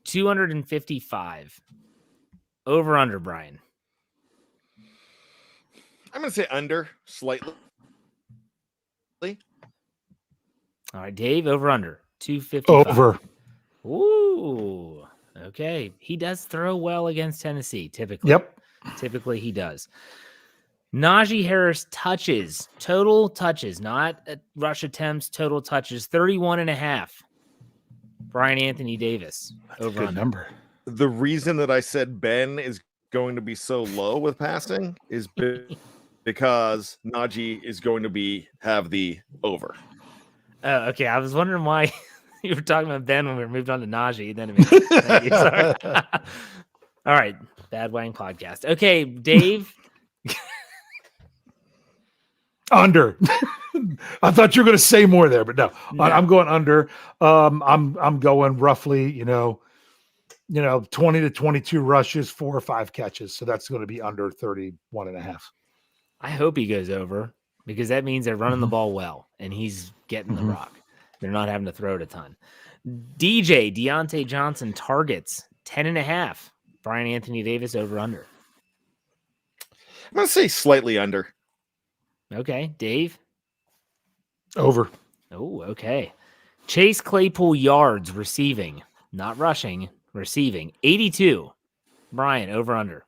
255. Over-under, Brian. I'm going to say under slightly. All right, Dave, over-under. 255. Over. Ooh, okay. He does throw well against Tennessee, typically. Yep. Typically, he does. Najee Harris touches, total touches, not rush attempts, total touches, 31.5. Bryan Anthony Davis, over Good number. The reason that I said Ben is going to be so low with passing is because Najee is going to have the over. Okay, I was wondering why you were talking about Ben when we moved on to Najee. Then it makes sorry. All right, Bad Wang Podcast. Okay, Dave. Under. I thought you were going to say more there, but no. I'm going under. I'm going roughly, 20 to 22 rushes, 4 or 5 catches. So that's going to be under 31.5. I hope he goes over, because that means they're running the ball well and he's getting the rock. They're not having to throw it a ton. Deontay Johnson targets 10.5. Bryan Anthony Davis, over under. I'm going to say slightly under. Okay. Dave? Over. Oh, okay. Chase Claypool yards receiving, not rushing, receiving. 82. Brian, over under.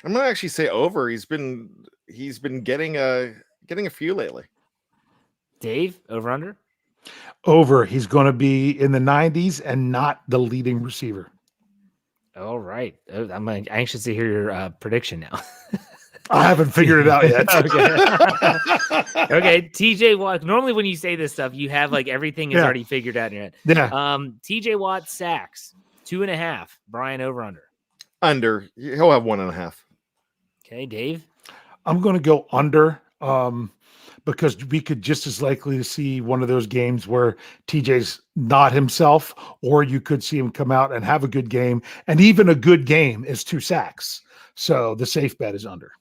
I'm going to actually say over. He's been getting a few lately. Dave, over under? Over. He's going to be in the 90s and not the leading receiver. All right. I'm anxious to hear your prediction now. I haven't figured it out yet. Okay. TJ Watt. Normally when you say this stuff, you have like everything is already figured out in your head. Yeah. TJ Watt sacks 2.5. Brian, over under. Under. He'll have 1.5. Okay, Dave. I'm going to go under because we could just as likely see one of those games where TJ's not himself, or you could see him come out and have a good game. And even a good game is 2 sacks. So the safe bet is under.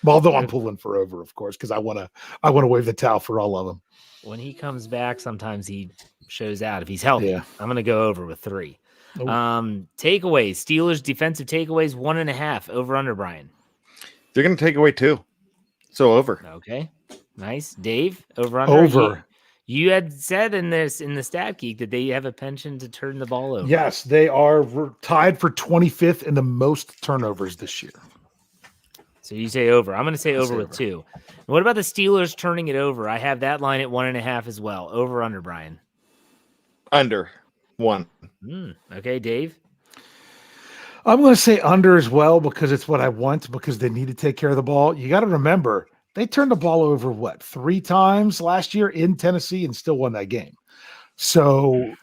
Although I'm pulling for over, of course, because I want to wave the towel for all of them. When he comes back, sometimes he shows out. If he's healthy, Yeah. I'm going to go over with 3. Oh. Takeaways, Steelers defensive takeaways, 1.5 over under, Brian. They're going to take away 2. So over. Okay. Nice. Dave, over under. Over. You had said in the Stat Geek that they have a penchant to turn the ball over. Yes, they are tied for 25th in the most turnovers this year. So you say over. I'm going to say over with 2. What about the Steelers turning it over? I have that line at 1.5 as well. Over under, Brian. Under 1. Okay, Dave. I'm going to say under as well because it's what I want, because they need to take care of the ball. You got to remember, they turned the ball over, 3 times last year in Tennessee and still won that game. So,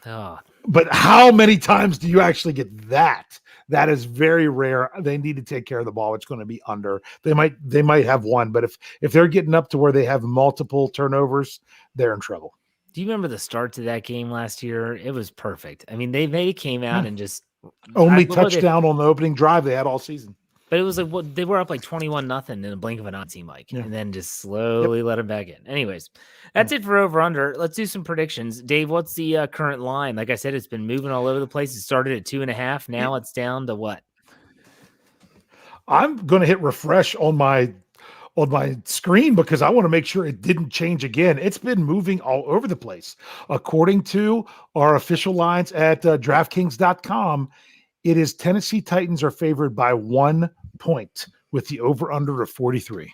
but how many times do you actually get that? That is very rare. They need to take care of the ball. It's going to be under. They might have 1, but if they're getting up to where they have multiple turnovers, they're in trouble. Do you remember the start to that game last year? It was perfect. I mean, they came out and just only touchdown on the opening drive they had all season. But it was like they were up like 21-0 in a blink of an eye, it seemed like, and then just slowly let them back in. Anyways, that's it for over under. Let's do some predictions. Dave, what's the current line? Like I said, it's been moving all over the place. It started at 2.5. Now it's down to what? I'm going to hit refresh on my screen because I want to make sure it didn't change again. It's been moving all over the place. According to our official lines at DraftKings.com, it is Tennessee Titans are favored by 1 point with the over-under of 43.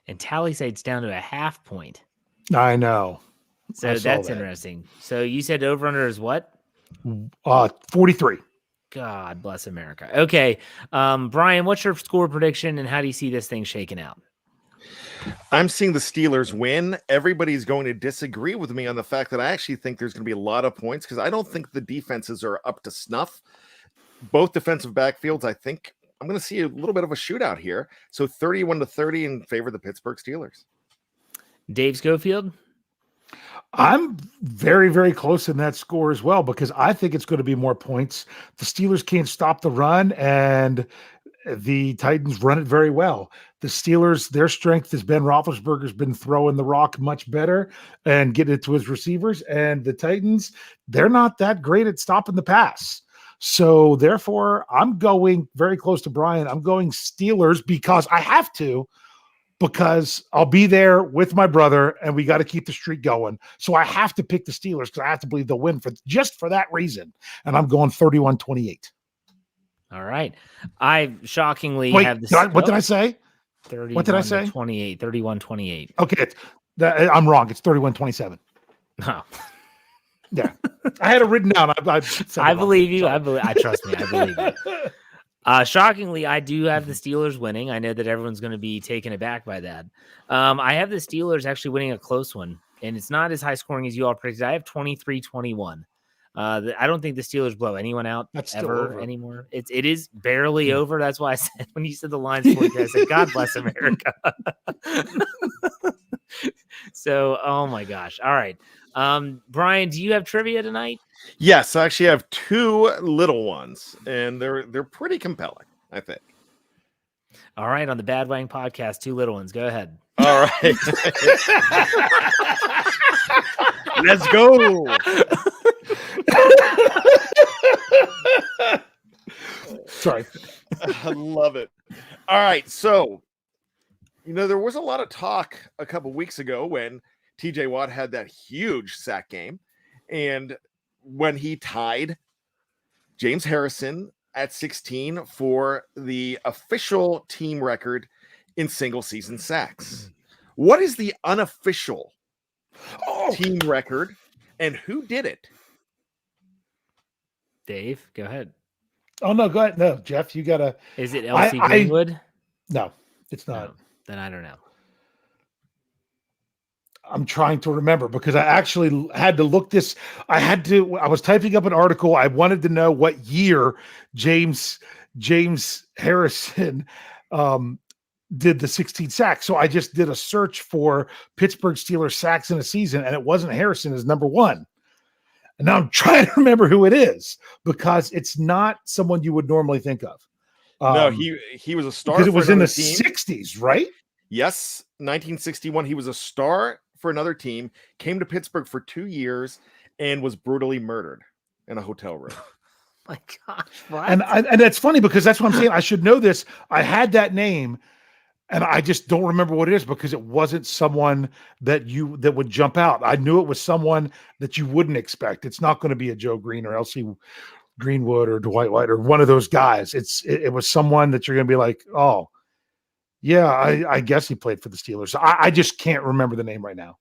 And Tally Side's down to a 0.5 point. I know. So that's interesting. So you said over-under is what? 43. God bless America. Okay. Brian, what's your score prediction and how do you see this thing shaking out? I'm seeing the Steelers win. Everybody's going to disagree with me on the fact that I actually think there's going to be a lot of points because I don't think the defenses are up to snuff. Both defensive backfields, I think I'm going to see a little bit of a shootout here. So 31-30 in favor of the Pittsburgh Steelers. Dave Schofield? I'm very, very close in that score as well because I think it's going to be more points. The Steelers can't stop the run, and the Titans run it very well. The Steelers, their strength is Ben Roethlisberger's been throwing the rock much better and getting it to his receivers. And the Titans, they're not that great at stopping the pass. So therefore, I'm going very close to Brian. I'm going Steelers because I have to, because I'll be there with my brother and we got to keep the streak going. So I have to pick the Steelers because I have to believe they'll win for just for that reason. And I'm going 31-28. All right. I shockingly have this. What did I say? 31 what did I say? 28, 31-28. Okay. I'm wrong. It's 31-27. No. Yeah. I had it written down. I believe you. I trust me. I believe you. Shockingly, I do have the Steelers winning. I know that everyone's going to be taken aback by that. I have the Steelers actually winning a close one, and it's not as high scoring as you all predicted. I have 23-21. I don't think the Steelers blow anyone out ever anymore. It is barely over. That's why I said when you said the line's 43, I said, God bless America. So, oh my gosh. All right. Brian, do you have trivia tonight? Yes, I actually have 2 little ones, and they're pretty compelling, I think. All right, on the Bad Wang podcast, 2 little ones. Go ahead. All right. Let's go. Sorry. I love it. All right. So, there was a lot of talk a couple weeks ago when TJ Watt had that huge sack game. And when he tied James Harrison at 16 for the official team record in single season sacks. What is the unofficial team record and who did it? Dave, go ahead. Oh, no, go ahead. No, Jeff, you got to. Is it L.C. Greenwood? No, it's not. No, then I don't know. I'm trying to remember because I actually had to look this. I was typing up an article. I wanted to know what year James Harrison did the 16 sacks. So I just did a search for Pittsburgh Steelers sacks in a season, and it wasn't Harrison as number one. And now I'm trying to remember who it is because it's not someone you would normally think of. No, he was a star because it was in the team. 60s, right? Yes, 1961. He was a star for another team, came to Pittsburgh for 2 years, and was brutally murdered in a hotel room. My gosh, what? And that's funny because that's what I'm saying. I should know this. I had that name, and I just don't remember what it is because it wasn't someone that would jump out. I knew it was someone that you wouldn't expect. It's not going to be a Joe Green or L.C. Greenwood or Dwight White or one of those guys. It was someone that you're going to be like, oh, yeah, I guess he played for the Steelers. I just can't remember the name right now.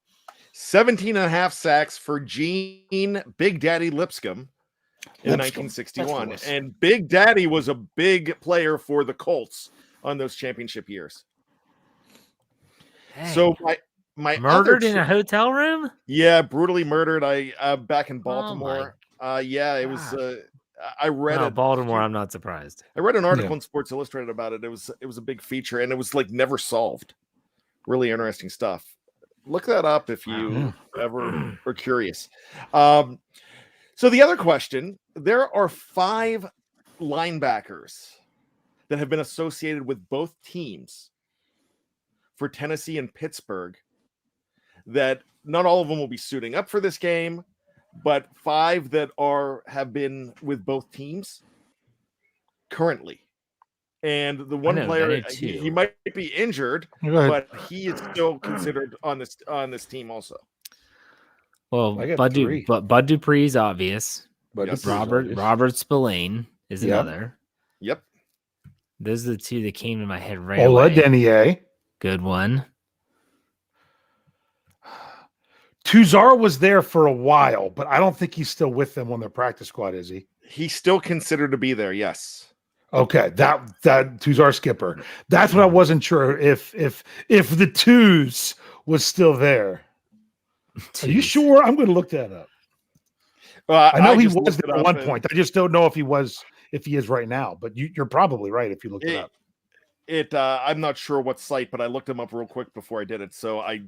17 and a half sacks for Gene Big Daddy Lipscomb in 1961. And Big Daddy was a big player for the Colts on those championship years. Dang. So my murdered in a hotel room? Yeah, brutally murdered. I back in Baltimore. Yeah, it was I read Baltimore, I'm not surprised. I read an article in Sports Illustrated about it. It was a big feature, and it was like never solved. Really interesting stuff. Look that up if you ever are curious. So the other question, there are 5 linebackers that have been associated with both teams for Tennessee and Pittsburgh that not all of them will be suiting up for this game, but 5 that have been with both teams currently. And the one player, he might be injured, but he is still considered on this team also. Well, Bud Dupree's obvious. Robert Spillane is another. Yep. Those are the 2 that came to my head right away. Ola Denier. Good one. Tuzar was there for a while, but I don't think he's still with them on their practice squad, is he? He's still considered to be there, yes. Okay, that Tuzar skipper. That's what I wasn't sure if the twos was still there. Are you sure? I'm going to look that up. I know he was there at one point. I just don't know if he is right now. But you're probably right if you look it up. I'm not sure what site, but I looked him up real quick before I did it, so I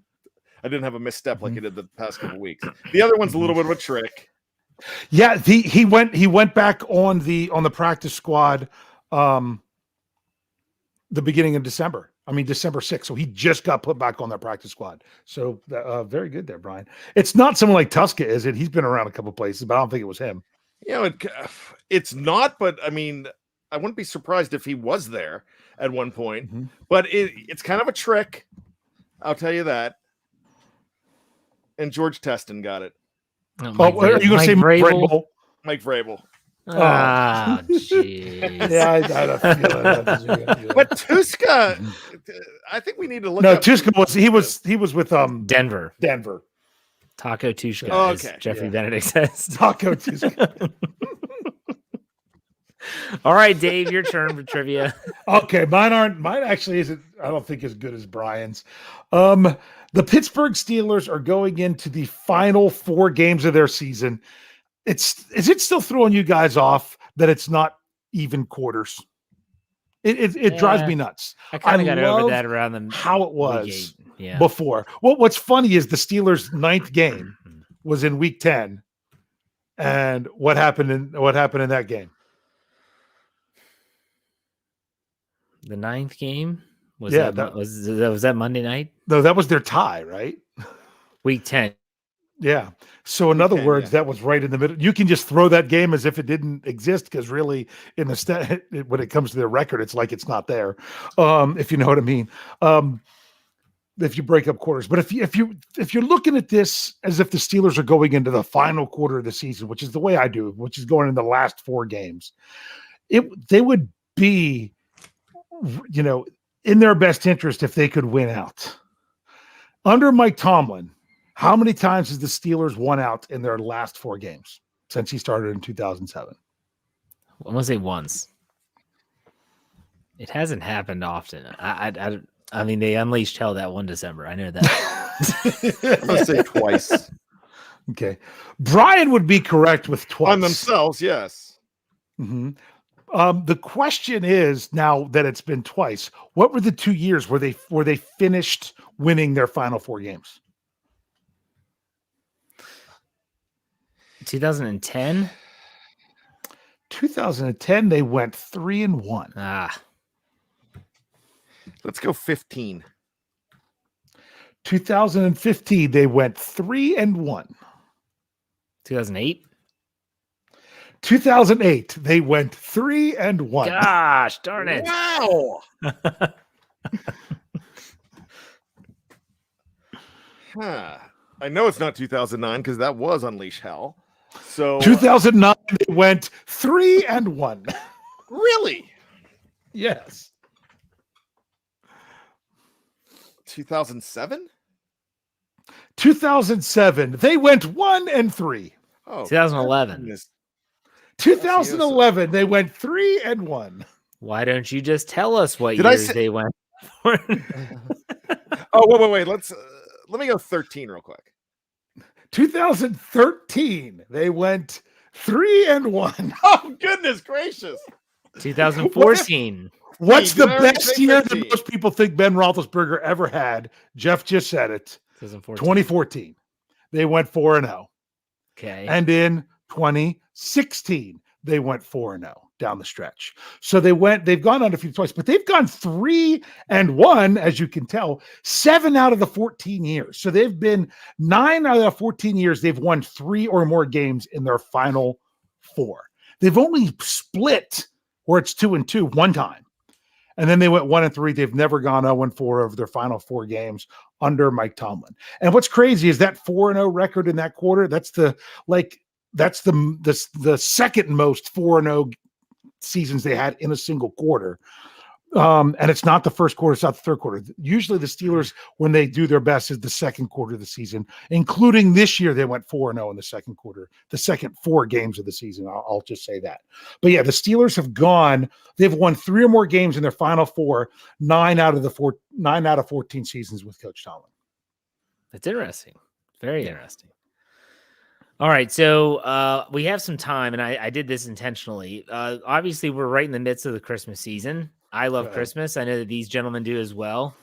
didn't have a misstep like I did the past couple weeks. The other one's a little bit of a trick. Yeah, he went back on the practice squad the beginning of December. I mean, December 6th. So he just got put back on their practice squad. So very good there, Brian. It's not someone like Tuska, is it? He's been around a couple places, but I don't think it was him. You know, it's not, but I mean, I wouldn't be surprised if he was there at one point. Mm-hmm. But it's kind of a trick. I'll tell you that. And George Teston got it. Are you going to say Mike Vrabel? Mike Vrabel. Oh, jeez. Yeah, I had a feeling. But Tuska, I think we need to look. No, Tuska was with Denver. Taco Tuska, as Jeffrey Benedict says. Taco Tuska. All right, Dave, your turn for trivia. Okay, mine actually isn't, I don't think, as good as Brian's. The Pittsburgh Steelers are going into the final 4 games of their season. Is it still throwing you guys off that it's not even quarters? It drives me nuts. I kind of got over that around how it was before. What's funny is the Steelers' 9th game was in week 10. And what happened in that game? The 9th game? Was that Monday night? No, that was their tie, right? Week 10. Yeah. So in other words, that was right in the middle. You can just throw that game as if it didn't exist because really in the when it comes to their record, it's like it's not there. If you know what I mean. If you break up quarters. But if you're looking at this as if the Steelers are going into the final quarter of the season, which is the way I do, which is going in the last 4 games, they would be, in their best interest if they could win out. Under Mike Tomlin, how many times has the Steelers won out in their last 4 games since he started in 2007? I'm gonna say once. It hasn't happened often. I mean, they unleashed hell that one December. I know that. I'm gonna say twice. Okay, Brian would be correct with twice on themselves. Yes. Mm-hmm. The question is, now that it's been twice, what were the 2 years where they finished winning their final 4 games? 2010. 2010, they went 3-1. Let's go 15. 2015, they went 3-1. 2008. 2008, they went 3-1. Gosh, darn it! Wow. I know it's not 2009 because that was Unleash Hell. So 2009, they went 3-1. Really? Yes. 2007? 2007, they went 1-3. Oh, 2011. goodness. 2011, they went 3-1. Why don't you just tell us what Did I years say- they went for? Oh, wait. Let me go 13 real quick. 2013, they went 3-1. Oh, goodness gracious. 2014. What's Hey, the did I already best say year 13? that most people think Ben Roethlisberger ever had? Jeff just said it. 2014. They went 4-0. Okay. And in 2016, they went 4-0 down the stretch. So they've gone undefeated twice, but they've gone 3-1, as you can tell, 7 out of the 14 years. So they've been 9 out of the 14 years. They've won 3 or more games in their final 4. They've only split where it's 2-2 one time. And then they went 1-3. They've never gone 0-4 of their final 4 games under Mike Tomlin. And what's crazy is that 4-0 record in that quarter. That's the second most 4-0 seasons they had in a single quarter. And it's not the first quarter, it's not the third quarter. Usually the Steelers, when they do their best, is the second quarter of the season, including this year. They went 4-0 in the second quarter, the second 4 games of the season. I'll just say that. But yeah, the Steelers they've won 3 or more games in their final 4, 9 out of 14 seasons with Coach Tomlin. That's interesting. Very interesting. All right, so we have some time, and I did this intentionally. Obviously, we're right in the midst of the Christmas season. I love Christmas. I know that these gentlemen do as well.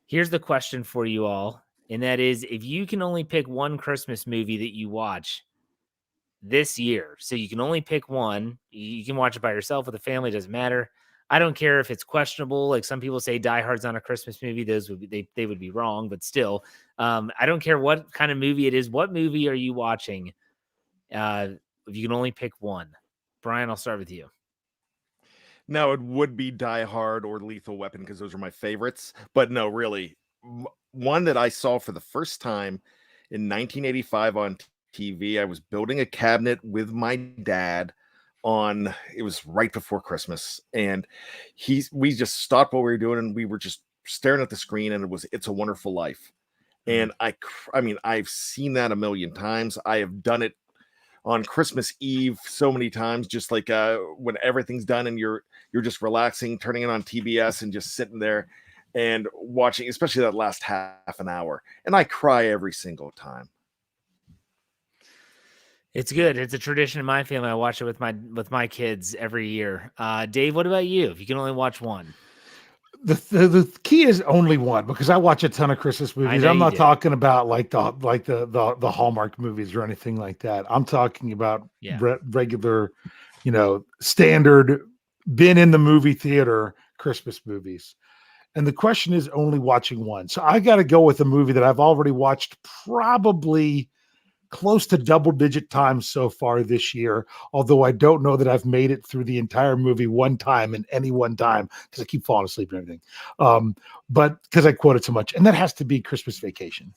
Here's the question for you all, and that is, if you can only pick one Christmas movie that you watch this year, so you can only pick one, you can watch it by yourself with a family, doesn't matter. I don't care if it's questionable. Like some people say Die Hard's not a Christmas movie. Those would be, they would be wrong, but still, I don't care what kind of movie it is. What movie are you watching? If you can only pick one. Bryan, I'll start with you. Now, it would be Die Hard or Lethal Weapon because those are my favorites. But no, really, one that I saw for the first time in 1985 on TV. I was building a cabinet with my dad it was right before Christmas, and we just stopped what we were doing and we were just staring at the screen, and it was It's a Wonderful Life. And I mean, I've seen that a million times. I have done it on Christmas Eve so many times, just like when everything's done and you're just relaxing, turning it on TBS and just sitting there and watching, especially that last half an hour. And I cry every single time. It's good. It's a tradition in my family. I watch it with my kids every year. Dave, what about you? If you can only watch one. The key is only one, because I watch a ton of Christmas movies. I'm not talking about like the Hallmark movies or anything like that. I'm talking about regular, standard, been in the movie theater Christmas movies. And the question is only watching one. So I got to go with a movie that I've already watched probably close to double-digit times so far this year, although I don't know that I've made it through the entire movie one time in any one time because I keep falling asleep and everything. But because I quote it so much, and that has to be Christmas Vacation.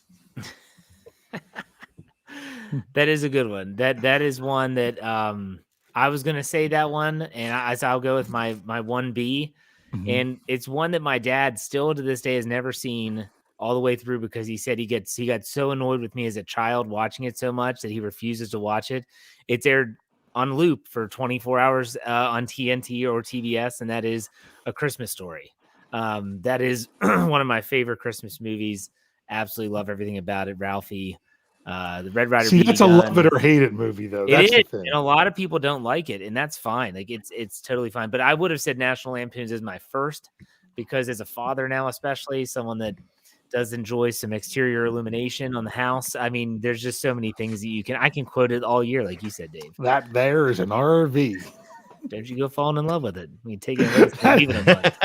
That is a good one. That is one that I was going to say that one, and I'll go with my 1B. Mm-hmm. And it's one that my dad still to this day has never seen all the way through, because he said he got so annoyed with me as a child watching it so much that he refuses to watch it. It's aired on loop for 24 hours on TNT or TBS, and that is A Christmas Story. That is one of my favorite Christmas movies. Absolutely love everything about it. Ralphie, The Red Ryder. See, BB that's a gun. love it or hate it movie, though. That's It is, the thing. and a lot of people don't like it, and that's fine. Like it's totally fine. But I would have said National Lampoons is my first, because as a father now, especially someone that does enjoy some exterior illumination on the house. I mean, there's just so many things that I can quote it all year, like you said, Dave. That there is an RV. Don't you go falling in love with it? I mean, take it away, leave it a month.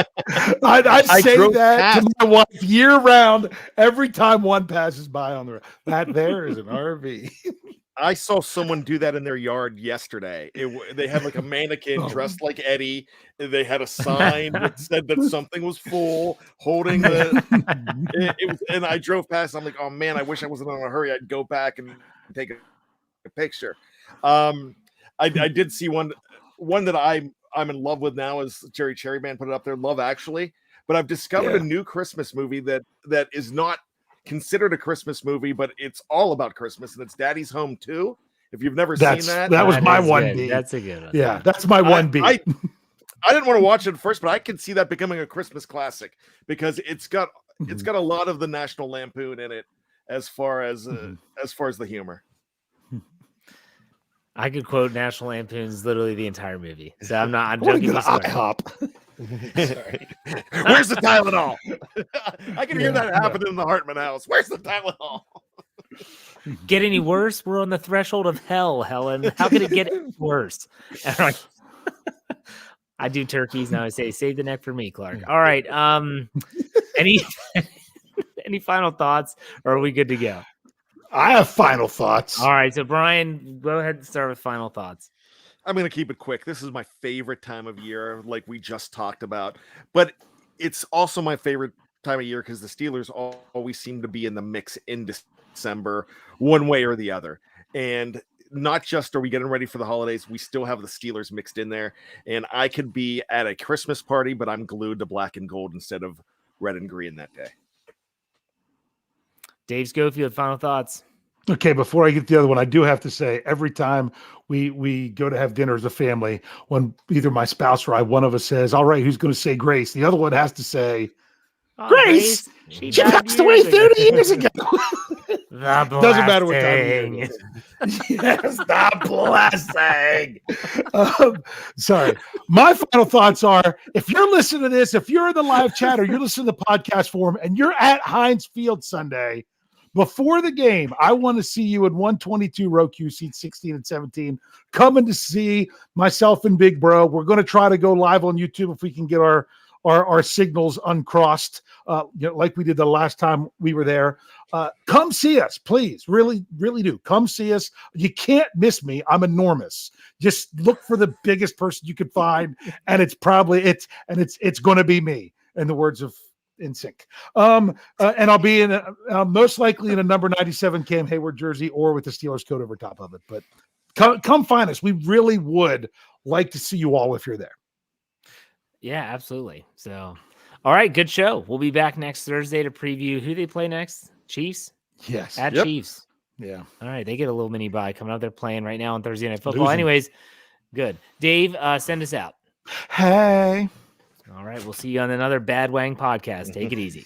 I say drove that past. to my wife year round every time one passes by on the road. That there is an RV. I saw someone do that in their yard yesterday. They had like a mannequin dressed like Eddie. They had a sign that said that something was full, holding and I drove past. I'm like, oh man, I wish I wasn't in a hurry. I'd go back and take a picture. I did see one that I'm in love with now, is Jerry Cherryman put it up there, Love Actually. But I've discovered a new Christmas movie that is not considered a Christmas movie, but it's all about Christmas, and it's Daddy's Home 2. If you've never seen that was my is one good. B. That's a good one. Yeah, that's my one B. I didn't want to watch it first, but I can see that becoming a Christmas classic, because it's got a lot of the National Lampoon in it as far as the humor. I could quote National Lampoon's literally the entire movie, so I'm I joking. want to go to IHOP. Sorry. Where's the Tylenol? I can hear that happening in the Hartman house. Where's the Tylenol? Get any worse? We're on the threshold of hell, Helen. How could it get worse? I do turkeys now. I say, save the neck for me, Clark. All right. Any final thoughts, or are we good to go? I have final thoughts. All right. So Brian, go ahead and start with final thoughts. I'm going to keep it quick. This is my favorite time of year, like we just talked about, but it's also my favorite time of year because the Steelers always seem to be in the mix in December, one way or the other. And not just are we getting ready for the holidays, we still have the Steelers mixed in there. And I could be at a Christmas party, but I'm glued to black and gold instead of red and green that day. Dave Schofield, final thoughts. Okay, before I get to the other one, I do have to say, every time we go to have dinner as a family, when either my spouse or I, one of us says, all right, who's going to say grace? The other one has to say, Grace! She passed away 30 years ago. Doesn't matter what time of year it is. Yes, the blessing. Sorry. My final thoughts are, if you're listening to this, if you're in the live chat or you're listening to the podcast forum and you're at Heinz Field Sunday, before the game, I want to see you in 122 row Q, seats 16 and 17, coming to see myself and Big Bro. We're going to try to go live on YouTube if we can get our signals uncrossed, like we did the last time we were there. Come see us, please. Really, really do. Come see us. You can't miss me. I'm enormous. Just look for the biggest person you could find, and it's going to be me, in the words of In Sync. And I'll be in most likely in a number 97 Cam Hayward jersey or with the Steelers coat over top of it. But come find us. We really would like to see you all if you're there. Yeah, absolutely. So, all right, good show. We'll be back next Thursday to preview who they play next. Chiefs? Yes. At Chiefs. Yeah. All right, they get a little mini bye coming up. They're playing right now on Thursday Night Football. Losing. Anyways, good. Dave, send us out. Hey. All right, we'll see you on another Bad Wang podcast. Take it easy.